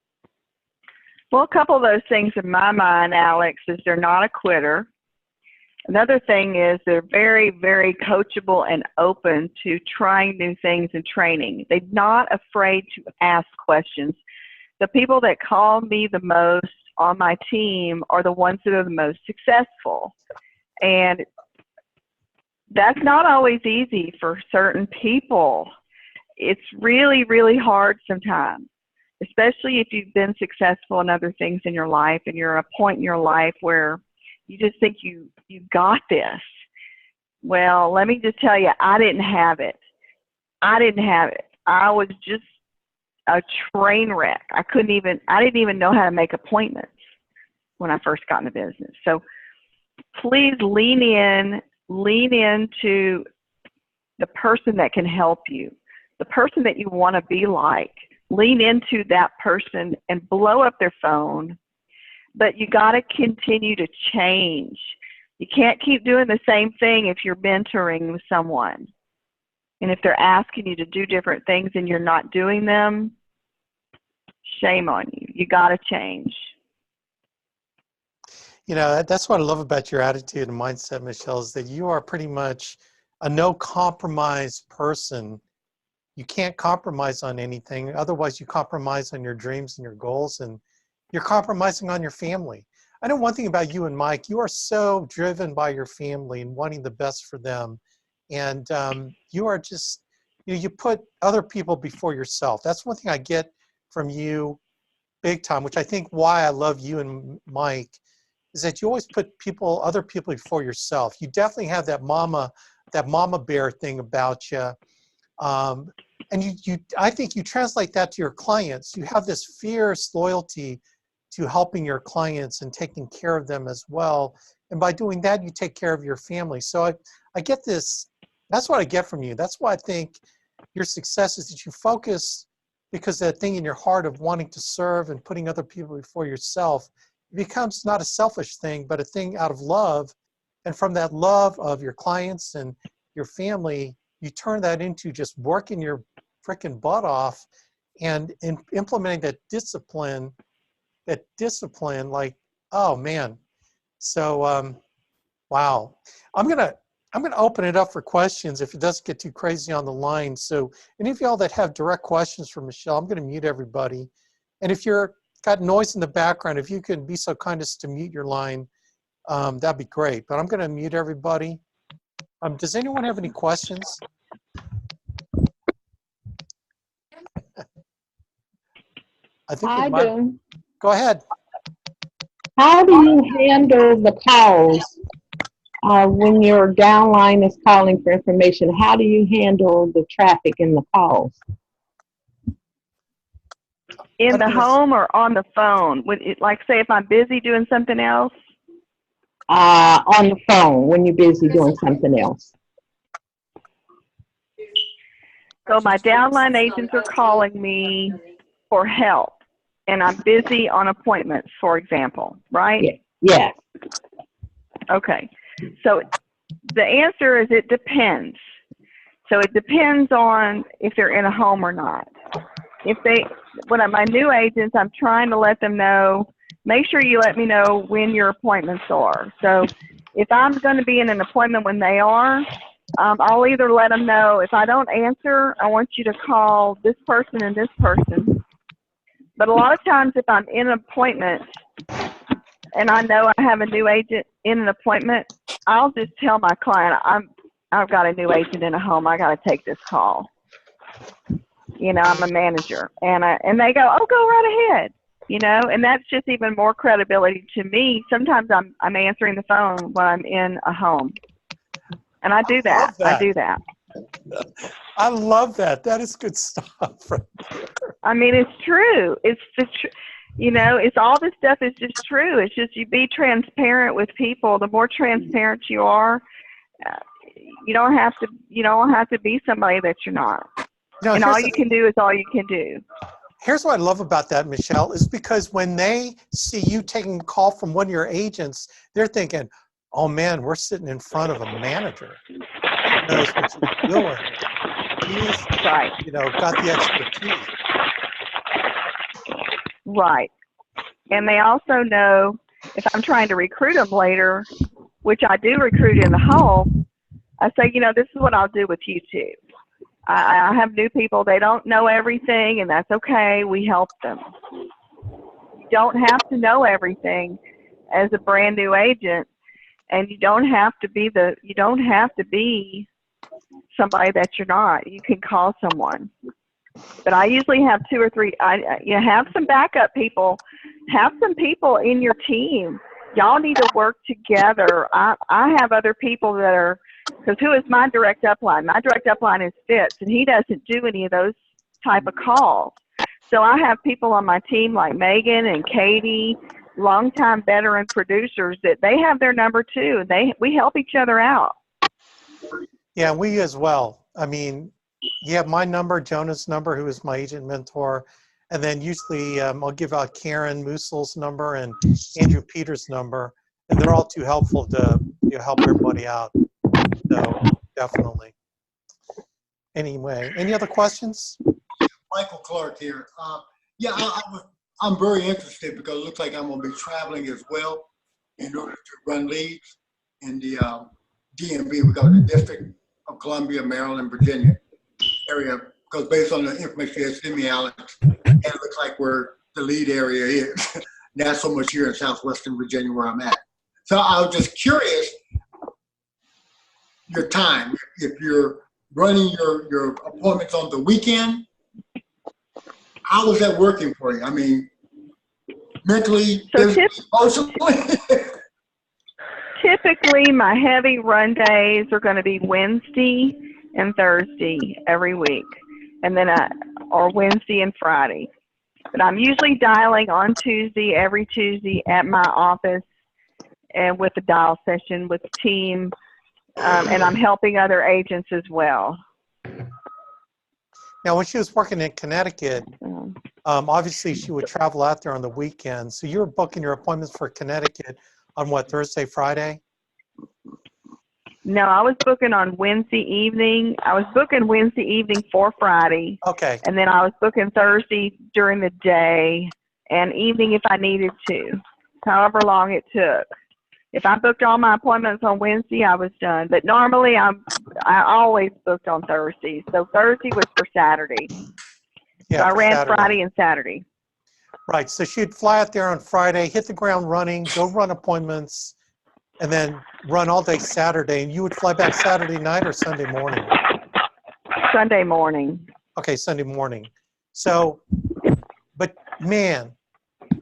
Well, a couple of those things in my mind, Alex, is they're not a quitter. Another thing is they're very, very coachable and open to trying new things and training. They're not afraid to ask questions. The people that call me the most on my team are the ones that are the most successful. And that's not always easy for certain people. It's really, really hard sometimes, especially if you've been successful in other things in your life and you're at a point in your life where you just think you got this. Well, let me just tell you, I didn't have it. I was just a train wreck. I didn't even know how to make appointments when I first got in the business. So please lean into the person that can help you, the person that you want to be like. Lean into that person and blow up their phone. But you got to continue to change. You can't keep doing the same thing if you're mentoring with someone. And if they're asking you to do different things and you're not doing them, shame on you. You got to change. That's what I love about your attitude and mindset, Michelle, is that you are pretty much a no compromise person. You can't compromise on anything. Otherwise, you compromise on your dreams and your goals, and you're compromising on your family. I know one thing about you and Mike, you are so driven by your family and wanting the best for them. And you are just, you put other people before yourself. That's one thing I get from you big time, which I think why I love you and Mike is that you always put other people before yourself. You definitely have that mama bear thing about you. And I think you translate that to your clients. You have this fierce loyalty to helping your clients and taking care of them as well. And by doing that, you take care of your family. So I get this, that's what I get from you. That's why I think your success is that you focus, because that thing in your heart of wanting to serve and putting other people before yourself, it becomes not a selfish thing, but a thing out of love. And from that love of your clients and your family, you turn that into just working your freaking butt off and implementing that discipline, like, oh man. So, wow. I'm gonna open it up for questions if it doesn't get too crazy on the line. So any of y'all that have direct questions for Michelle, I'm gonna mute everybody. And if you're got noise in the background, if you can be so kind as to mute your line, that'd be great. But I'm gonna mute everybody. Does anyone have any questions? I think I do. Go ahead. How do you handle the calls when your downline is calling for information? How do you handle the traffic in the calls? In the home or on the phone? Like, say, if I'm busy doing something else? On the phone when you're busy doing something else. So my downline agents are calling me for help, and I'm busy on appointments, for example, right? Yeah. Okay. So the answer is it depends. So it depends on if they're in a home or not. When my new agents, I'm trying to let them know, make sure you let me know when your appointments are. So if I'm going to be in an appointment when they are, I'll either let them know, if I don't answer, I want you to call this person and this person. But a lot of times if I'm in an appointment and I know I have a new agent in an appointment, I'll just tell my client, I've got a new agent in a home, I got to take this call. You know, I'm a manager. And they go, oh, go right ahead. You know, and that's just even more credibility to me. Sometimes I'm answering the phone when I'm in a home. And I do that. I do that. I love that. That is good stuff. I mean, it's true. It's you know, it's all this stuff is just true. It's just you be transparent with people. The more transparent you are, you don't have to be somebody that you're not. And all you can do is all you can do. Here's what I love about that, Michelle, is because when they see you taking a call from one of your agents, they're thinking, oh man, we're sitting in front of a manager. He knows what he's doing. He's, right. You know, got the expertise. Right. And they also know if I'm trying to recruit them later, which I do recruit in the home, I say, you know, this is what I'll do with you too. I have new people, they don't know everything, and that's okay. We help them. You don't have to know everything as a brand new agent, and you don't have to be somebody that you're not. You can call someone. But I usually have 2 or 3. You have some backup people. Have some people in your team. Y'all need to work together. I have other people that are, because who is my direct upline? My direct upline is Fitz, and he doesn't do any of those type of calls. So I have people on my team like Megan and Katie, longtime veteran producers, that they have their number too. We help each other out. Yeah, we as well. I mean, you have my number, Jonah's number, who is my agent mentor. And then usually I'll give out Karen Moosel's number and Andrew Peters' number. And they're all too helpful to help everybody out. So definitely. Anyway, any other questions? Michael Clark here. I'm very interested because it looks like I'm going to be traveling as well in order to run leads in the DMV. We got the District of Columbia, Maryland, Virginia area, because based on the information you sent me, Alex, it looks like where the lead area is. not so much here in southwestern Virginia where I'm at. So I was just curious, your time, if you're running your appointments on the weekend, how is that working for you? I mean, mentally, So emotionally? typically, my heavy run days are going to be Wednesday and Thursday every week, and then or Wednesday and Friday. But I'm usually dialing on Tuesday, every Tuesday at my office, and with the dial session with the team, and I'm helping other agents as well. Now, when she was working in Connecticut, obviously she would travel out there on the weekends. So you were booking your appointments for Connecticut on what, Thursday, Friday? No, I was booking on Wednesday evening. I was booking Wednesday evening for Friday. Okay. And then I was booking Thursday during the day and evening if I needed to, however long it took. If I booked all my appointments on Wednesday, I was done. But normally I always booked on Thursday. So Thursday was for Saturday. Yeah, so I ran Saturday. Friday and Saturday. Right. So she'd fly out there on Friday, hit the ground running, go run appointments, and then run all day Saturday. And you would fly back Saturday night or Sunday morning? Sunday morning. Okay, Sunday morning. So, but man,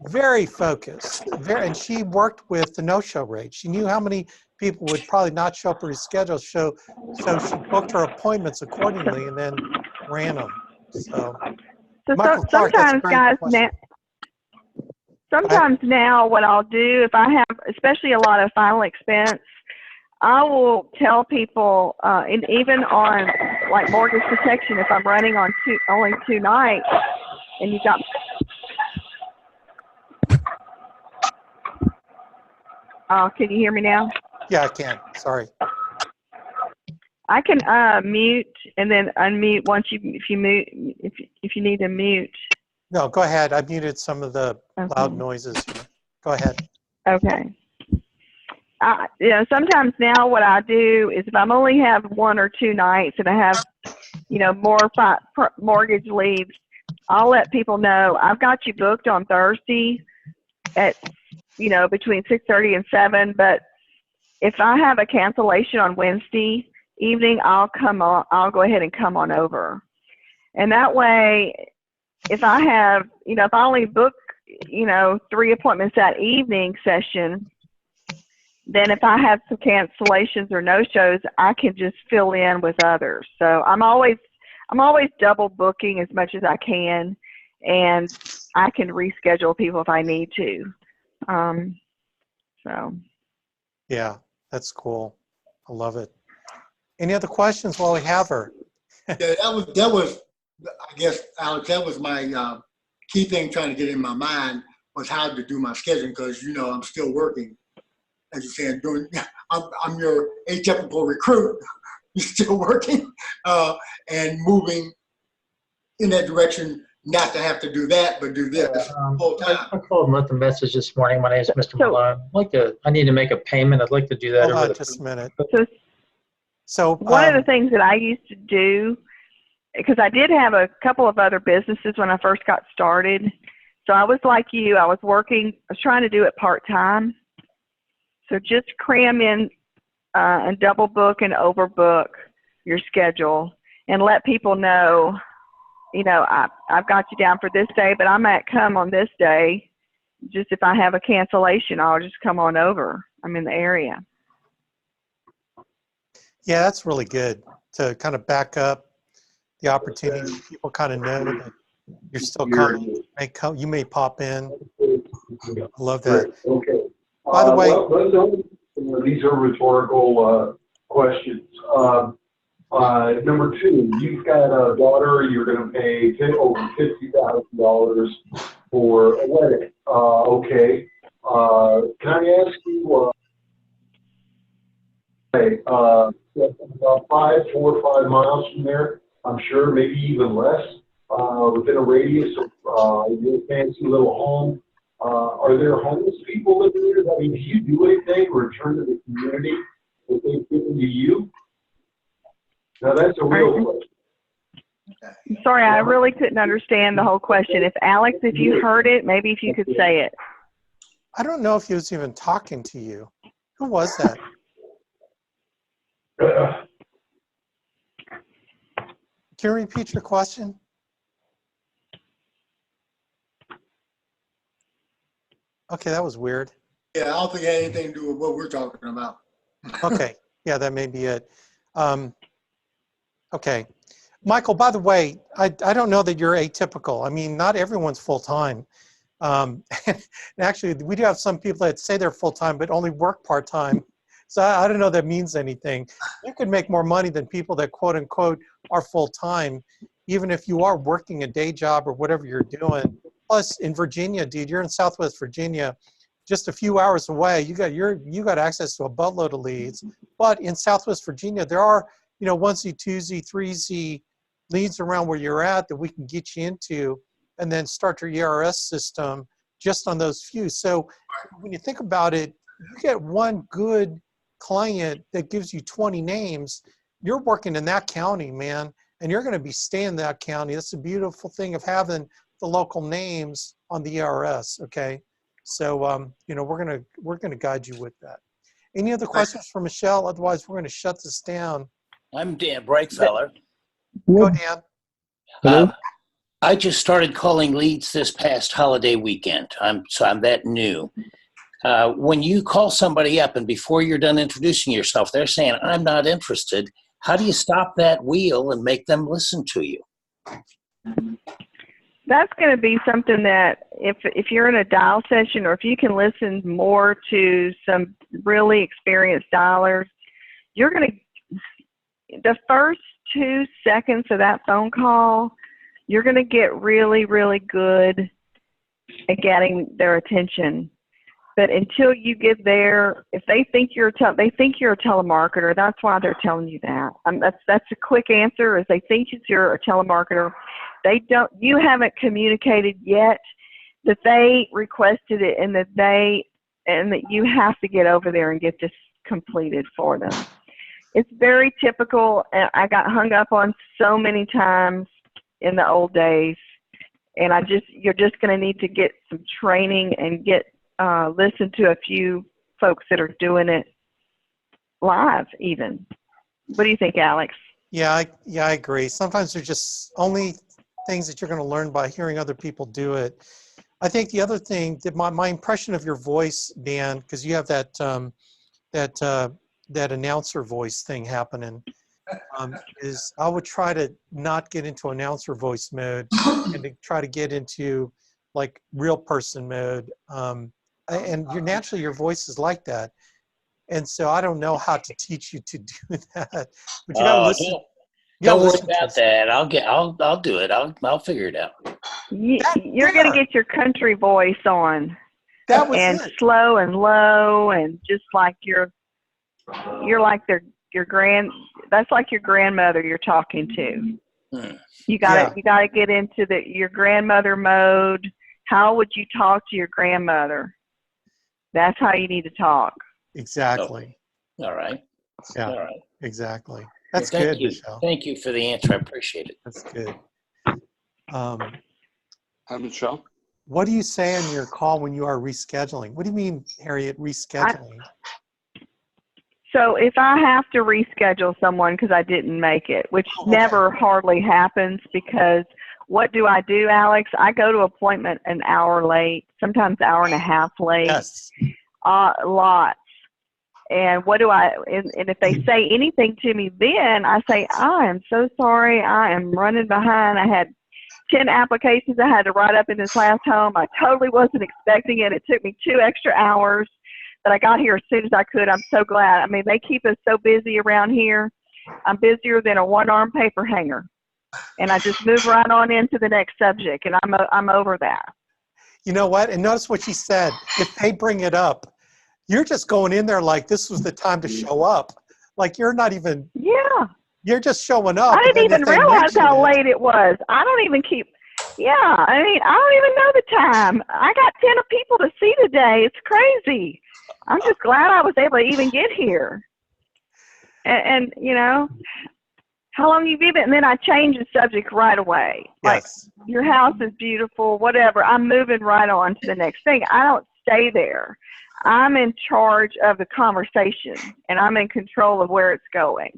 very focused. And she worked with the no-show rate. She knew how many people would probably not show up or reschedule. So she booked her appointments accordingly and then ran them. So Michael Clark, that's a sometimes, great guys, question. sometimes now what I'll do, if I have, especially a lot of final expense, I will tell people, and even on like mortgage protection, if I'm running on only two nights, and you got. Can you hear me now? Yeah, I can. Sorry. I can mute and then unmute once if you need to mute. No, go ahead. I muted some of the loud noises here. Go ahead. Okay. Sometimes now what I do is if I'm only have one or two nights and I have, more mortgage leads, I'll let people know I've got you booked on Thursday at, between 6:30 and 7. But if I have a cancellation on Wednesday evening, I'll go ahead and come on over. And that way, if I have, if I only book, 3 appointments that evening session, then if I have some cancellations or no-shows, I can just fill in with others. So I'm always double booking as much as I can, and I can reschedule people if I need to. Yeah, that's cool. I love it. Any other questions while we have her? Yeah, that was, I guess, Alex, that was my key thing trying to get in my mind was how to do my scheduling because, I'm still working. As you said, I'm your atypical recruit. You're still working and moving in that direction, not to have to do that, but do this full time. I called and left a message this morning. My name is Mr. Malone. I need to make a payment. I'd like to do that. Hold on just a minute. So one of the things that I used to do, because I did have a couple of other businesses when I first got started. So I was like you. I was trying to do it part-time. So just cram in and double book and overbook your schedule and let people know, I've got you down for this day, but I might come on this day. Just if I have a cancellation, I'll just come on over. I'm in the area. Yeah, that's really good to kind of back up the opportunity. People kind of know that you're still coming. You may pop in. I love that. Okay. By the way, these are rhetorical questions. Number 2, you've got a daughter. You're going to pay over $50,000 for a wedding. Okay. Can I ask you? About 4 or 5 miles from there, I'm sure, maybe even less, within a radius of your fancy little home. Are there homeless people living there? I mean, do you do anything to return to the community that they've given to you? Now, that's a real question. Sorry, I really couldn't understand the whole question. If Alex, if you heard it, maybe if you could say it. I don't know if he was even talking to you. Who was that? Can you repeat your question? Okay, that was weird. Yeah, I don't think it had anything to do with what we're talking about. Okay, yeah, that may be it. Okay. Michael, by the way, I don't know that you're atypical. I mean, not everyone's full-time. And actually, we do have some people that say they're full-time but only work part-time. So I don't know that means anything. You could make more money than people that quote unquote are full-time, even if you are working a day job or whatever you're doing. Plus in Virginia, dude, you're in Southwest Virginia, just a few hours away, you got access to a buttload of leads. But in Southwest Virginia, there are, you know, 1Z, 2Z, 3Z leads around where you're at that we can get you into and then start your ERS system just on those few. So when you think about it, you get one good client that gives you 20 names, you're working in that county, man, and you're going to be staying in that county. That's the beautiful thing of having the local names on the ERS, okay? So, you know, we're gonna guide you with that. Any other questions for Michelle? Otherwise, we're going to shut this down. I'm Dan Breakfeller. Go, Dan. I just started calling leads this past holiday weekend. I'm that new. When you call somebody up and before you're done introducing yourself, they're saying, I'm not interested. How do you stop that wheel and make them listen to you? That's going to be something that if you're in a dial session or if you can listen more to some really experienced dialers, you're going to, the first 2 seconds of that phone call, you're going to get really, really good at getting their attention. But until you get there, if they think you're a telemarketer, that's why they're telling you that. That's a quick answer. Is they think you're a telemarketer. You haven't communicated yet that they requested it and that you have to get over there and get this completed for them. It's very typical. I got hung up on so many times in the old days, and you're just going to need to get some training and listen to a few folks that are doing it live even. What do you think, Alex? Yeah, I agree. Sometimes there's just only things that you're going to learn by hearing other people do it. I think the other thing that my impression of your voice, Dan, because you have that announcer voice thing happening, is I would try to not get into announcer voice mode and to try to get into like real person mode. And naturally your voice is like that. And so I don't know how to teach you to do that. But you gotta listen. Don't worry about that. I'll do it. I'll figure it out. You're going to get your country voice on. That was and it. Slow and low and just like you're like that's like your grandmother you're talking to. You gotta get into your grandmother mode. How would you talk to your grandmother? That's how you need to talk. Exactly. Oh. All right. Yeah. All right. Exactly. That's Well, good, Michelle. Thank you for the answer. I appreciate it. That's good. Hi, Michelle. What do you say on your call when you are rescheduling? What do you mean, Harriet, rescheduling? So if I have to reschedule someone because I didn't make it, which never hardly happens, because what do I do, Alex? I go to appointment an hour late, sometimes an hour and a half late. Yes. Lots. And and if they say anything to me then, I say, I am so sorry. I am running behind. I had 10 applications I had to write up in this last home. I totally wasn't expecting it. It took me 2 extra hours, but I got here as soon as I could. I'm so glad. I mean, they keep us so busy around here. I'm busier than a one-arm paper hanger. And I just move right on into the next subject, and I'm over that. You know what? And notice what she said. If they bring it up, you're just going in there like this was the time to show up. Like you're not even. Yeah. You're just showing up. I didn't even realize how late it was. I don't even I don't even know the time. I got 10 people to see today. It's crazy. I'm just glad I was able to even get here. And you know, how long you been? And then I changed the subject right away. Yes. Like, your house is beautiful, whatever. I'm moving right on to the next thing. I don't stay there. I'm in charge of the conversation, and I'm in control of where it's going.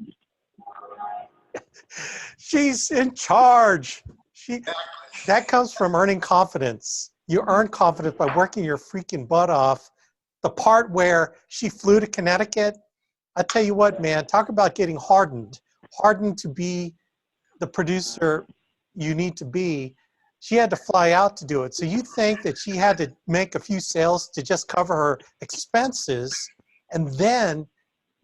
She's in charge. That comes from earning confidence. You earn confidence by working your freaking butt off. The part where she flew to Connecticut, I tell you what, man, talk about getting hardened to be the producer you need to be. She had to fly out to do it. So you think that she had to make a few sales to just cover her expenses, and then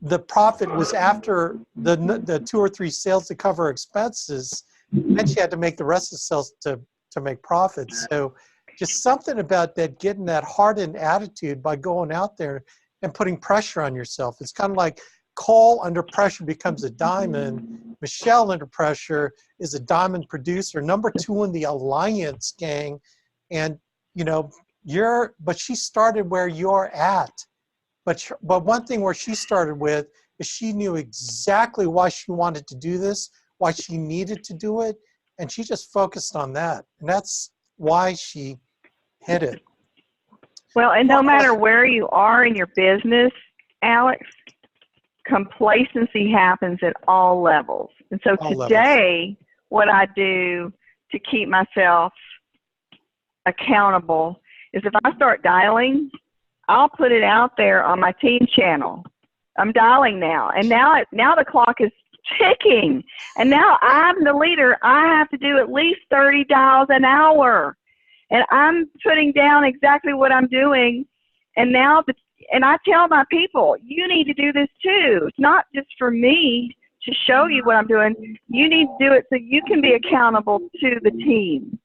the profit was after the 2 or 3 sales to cover expenses, and she had to make the rest of the sales to make profits. So just something about that, getting that hardened attitude by going out there and putting pressure on yourself. It's kind of like coal under pressure becomes a diamond. Michelle under pressure is a diamond producer, number 2 in the Alliance gang. And, you know, but she started where you're at. But one thing where she started with is she knew exactly why she wanted to do this, why she needed to do it, and she just focused on that. And that's why she hit it. Well, and no matter where you are in your business, Alex, complacency happens at all levels. And so today, what I do to keep myself accountable is if I start dialing, I'll put it out there on my team channel. I'm dialing now. And now the clock is ticking. And now I'm the leader. I have to do at least 30 dials an hour. And I'm putting down exactly what I'm doing. And and I tell my people, you need to do this too. It's not just for me to show you what I'm doing. You need to do it so you can be accountable to the team.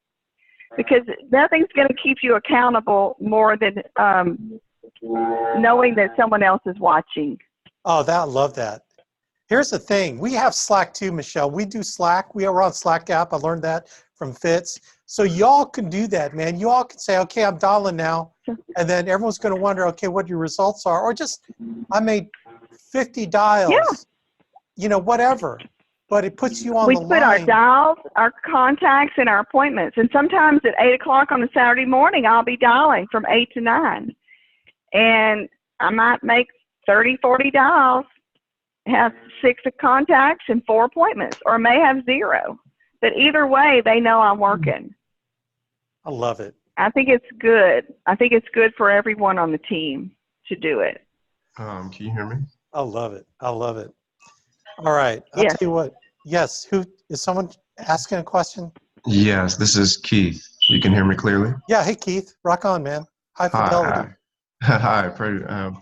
Because nothing's going to keep you accountable more than knowing that someone else is watching. Oh, I love that. Here's the thing. We have Slack too, Michelle. We do Slack. We are on Slack app. I learned that from Fitz. So y'all can do that, man. You all can say, okay, I'm dialing now. And then everyone's going to wonder, okay, what your results are. Or just, I made 50 dials. Yeah. You know, whatever. But it puts you on the line. We put our dials, our contacts, and our appointments. And sometimes at 8 o'clock on a Saturday morning, I'll be dialing from 8 to 9. And I might make 30, 40 dials, have 6 contacts and 4 appointments, or may have 0. But either way, they know I'm working. I love it. I think it's good. I think it's good for everyone on the team to do it. Can you hear me? I love it. I love it. All right. I'll tell you what. Yes. Who is someone asking a question? Yes, this is Keith. You can hear me clearly? Yeah. Hey, Keith. Rock on, man. High fidelity. Hi.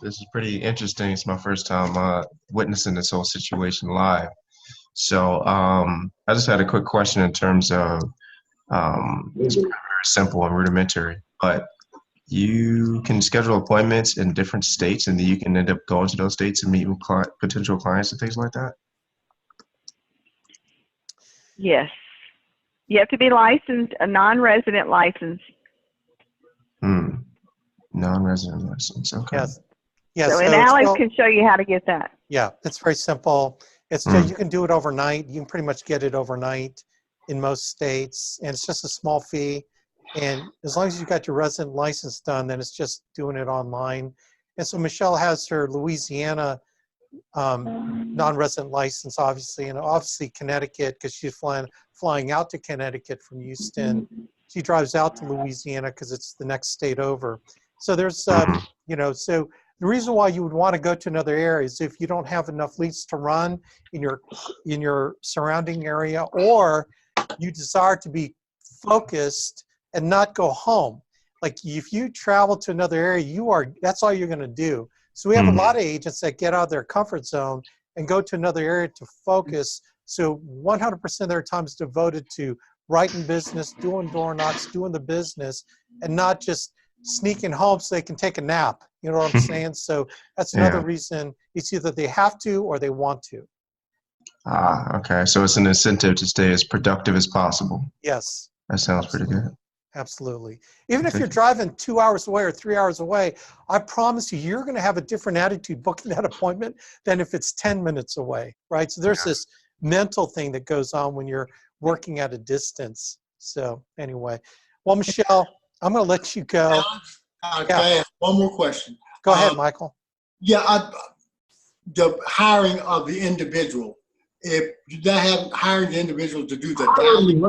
This is pretty interesting. It's my first time witnessing this whole situation live. So I just had a quick question in terms of it's very simple and rudimentary, but you can schedule appointments in different states and then you can end up going to those states and meet with potential clients and things like that? Yes. You have to be licensed, a non-resident license. Non-resident license, okay. Yes. Yeah, so and Alex can show you how to get that. Yeah, it's very simple. It's just, you can do it overnight. You can pretty much get it overnight in most states, and it's just a small fee. And as long as you've got your resident license done, then it's just doing it online. And so Michelle has her Louisiana non-resident license, obviously, and obviously Connecticut, because she's flying out to Connecticut from Houston. She drives out to Louisiana because it's the next state over. So there's, you know, so the reason why you would want to go to another area is if you don't have enough leads to run in your surrounding area, or you desire to be focused and not go home. Like if you travel to another area, that's all you're going to do. So we have a lot of agents that get out of their comfort zone and go to another area to focus. So 100% of their time is devoted to writing business, doing door knocks, doing the business, and not just sneaking home so they can take a nap. You know what I'm saying? So that's another reason. It's either they have to or they want to. Okay. So it's an incentive to stay as productive as possible. Yes. That sounds pretty good. Absolutely. Even if you're driving 2 hours away or 3 hours away, I promise you're going to have a different attitude booking that appointment than if it's 10 minutes away, right? So there's this mental thing that goes on when you're working at a distance. So anyway, well, Michelle, I'm going to let you go. Can I ask one more question? Go ahead, Michael. Yeah, the hiring of the individual. If you don't have hiring the individual to do the dialing,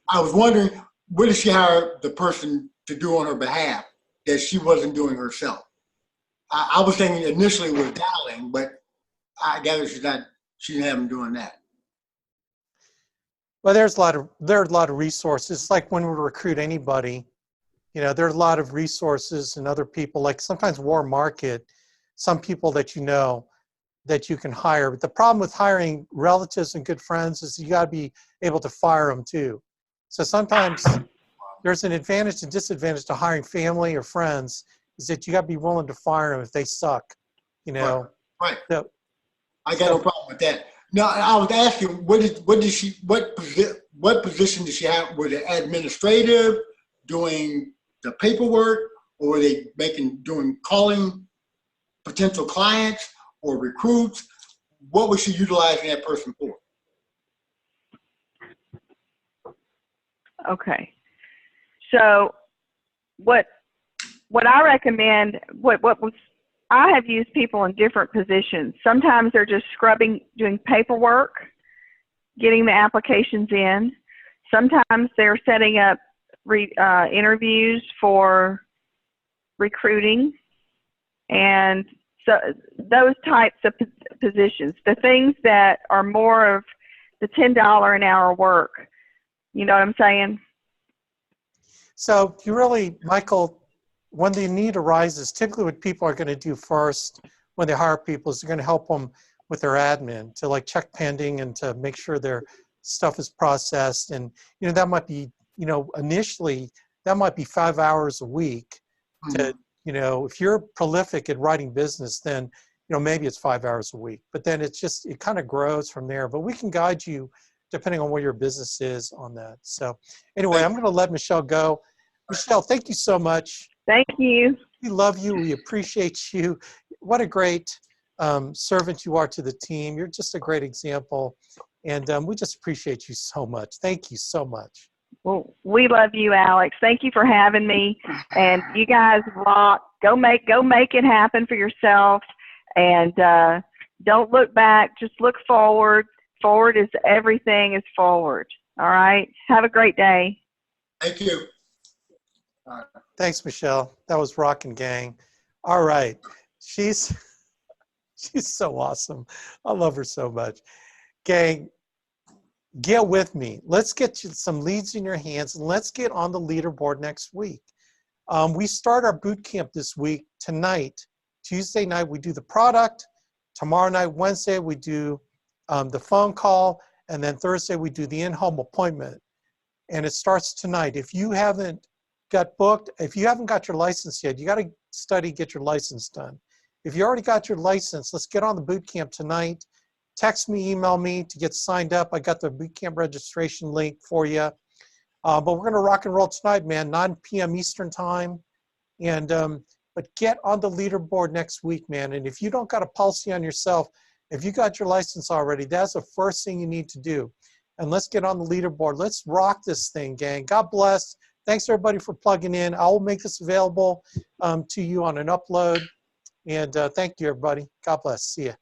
I was wondering, what did she hire the person to do on her behalf that she wasn't doing herself? I was thinking initially it was dialing, but I gather she didn't have him doing that. Well, there are a lot of resources. It's like when we recruit anybody, you know, there's a lot of resources and other people, like sometimes War Market, some people that you know that you can hire. But the problem with hiring relatives and good friends is you got to be able to fire them too. So sometimes there's an advantage and disadvantage to hiring family or friends, is that you got to be willing to fire them if they suck, you know. Right. So, I got no problem with that. No, I was asking, what position did she have? Was it administrative, doing the paperwork, or were they doing calling potential clients or recruits? What was she utilizing that person for? Okay. So what I recommend, I have used people in different positions. Sometimes they're just doing paperwork, getting the applications in. Sometimes they're setting up interviews for recruiting, and so those types of positions, the things that are more of the $10 an hour work. You know what I'm saying? So you really, Michael, when the need arises, typically what people are going to do first when they hire people is they're going to help them with their admin to like check pending and to make sure their stuff is processed. And, you know, that might be, you know, initially that might be 5 hours a week to, you know, if you're prolific at writing business, then, you know, maybe it's 5 hours a week, but then it kind of grows from there. But we can guide you depending on what your business is on that. So anyway, I'm going to let Michelle go. Michelle, thank you so much. Thank you. We love you. We appreciate you. What a great servant you are to the team. You're just a great example. And we just appreciate you so much. Thank you so much. Well, we love you, Alex. Thank you for having me. And you guys rock. Go make it happen for yourself. And don't look back. Just look forward. Forward is everything is forward. All right. Have a great day. Thank you. Thanks, Michelle. That was rockin' gang. All right. She's so awesome. I love her so much. Gang, get with me. Let's get you some leads in your hands, and let's get on the leaderboard next week. We start our boot camp this week. Tonight, Tuesday night, we do the product. Tomorrow night, Wednesday, we do the phone call. And then Thursday, we do the in-home appointment. And it starts tonight. If you haven't got booked, if you haven't got your license yet, you got to study, get your license done. If you already got your license, let's get on the boot camp tonight. Text me, email me to get signed up. I got the boot camp registration link for you. But we're going to rock and roll tonight, man, 9 p.m. Eastern time. And but get on the leaderboard next week, man. And if you don't got a policy on yourself, if you got your license already, that's the first thing you need to do. And let's get on the leaderboard. Let's rock this thing, gang. God bless. Thanks, everybody, for plugging in. I will make this available to you on an upload. And thank you, everybody. God bless. See ya.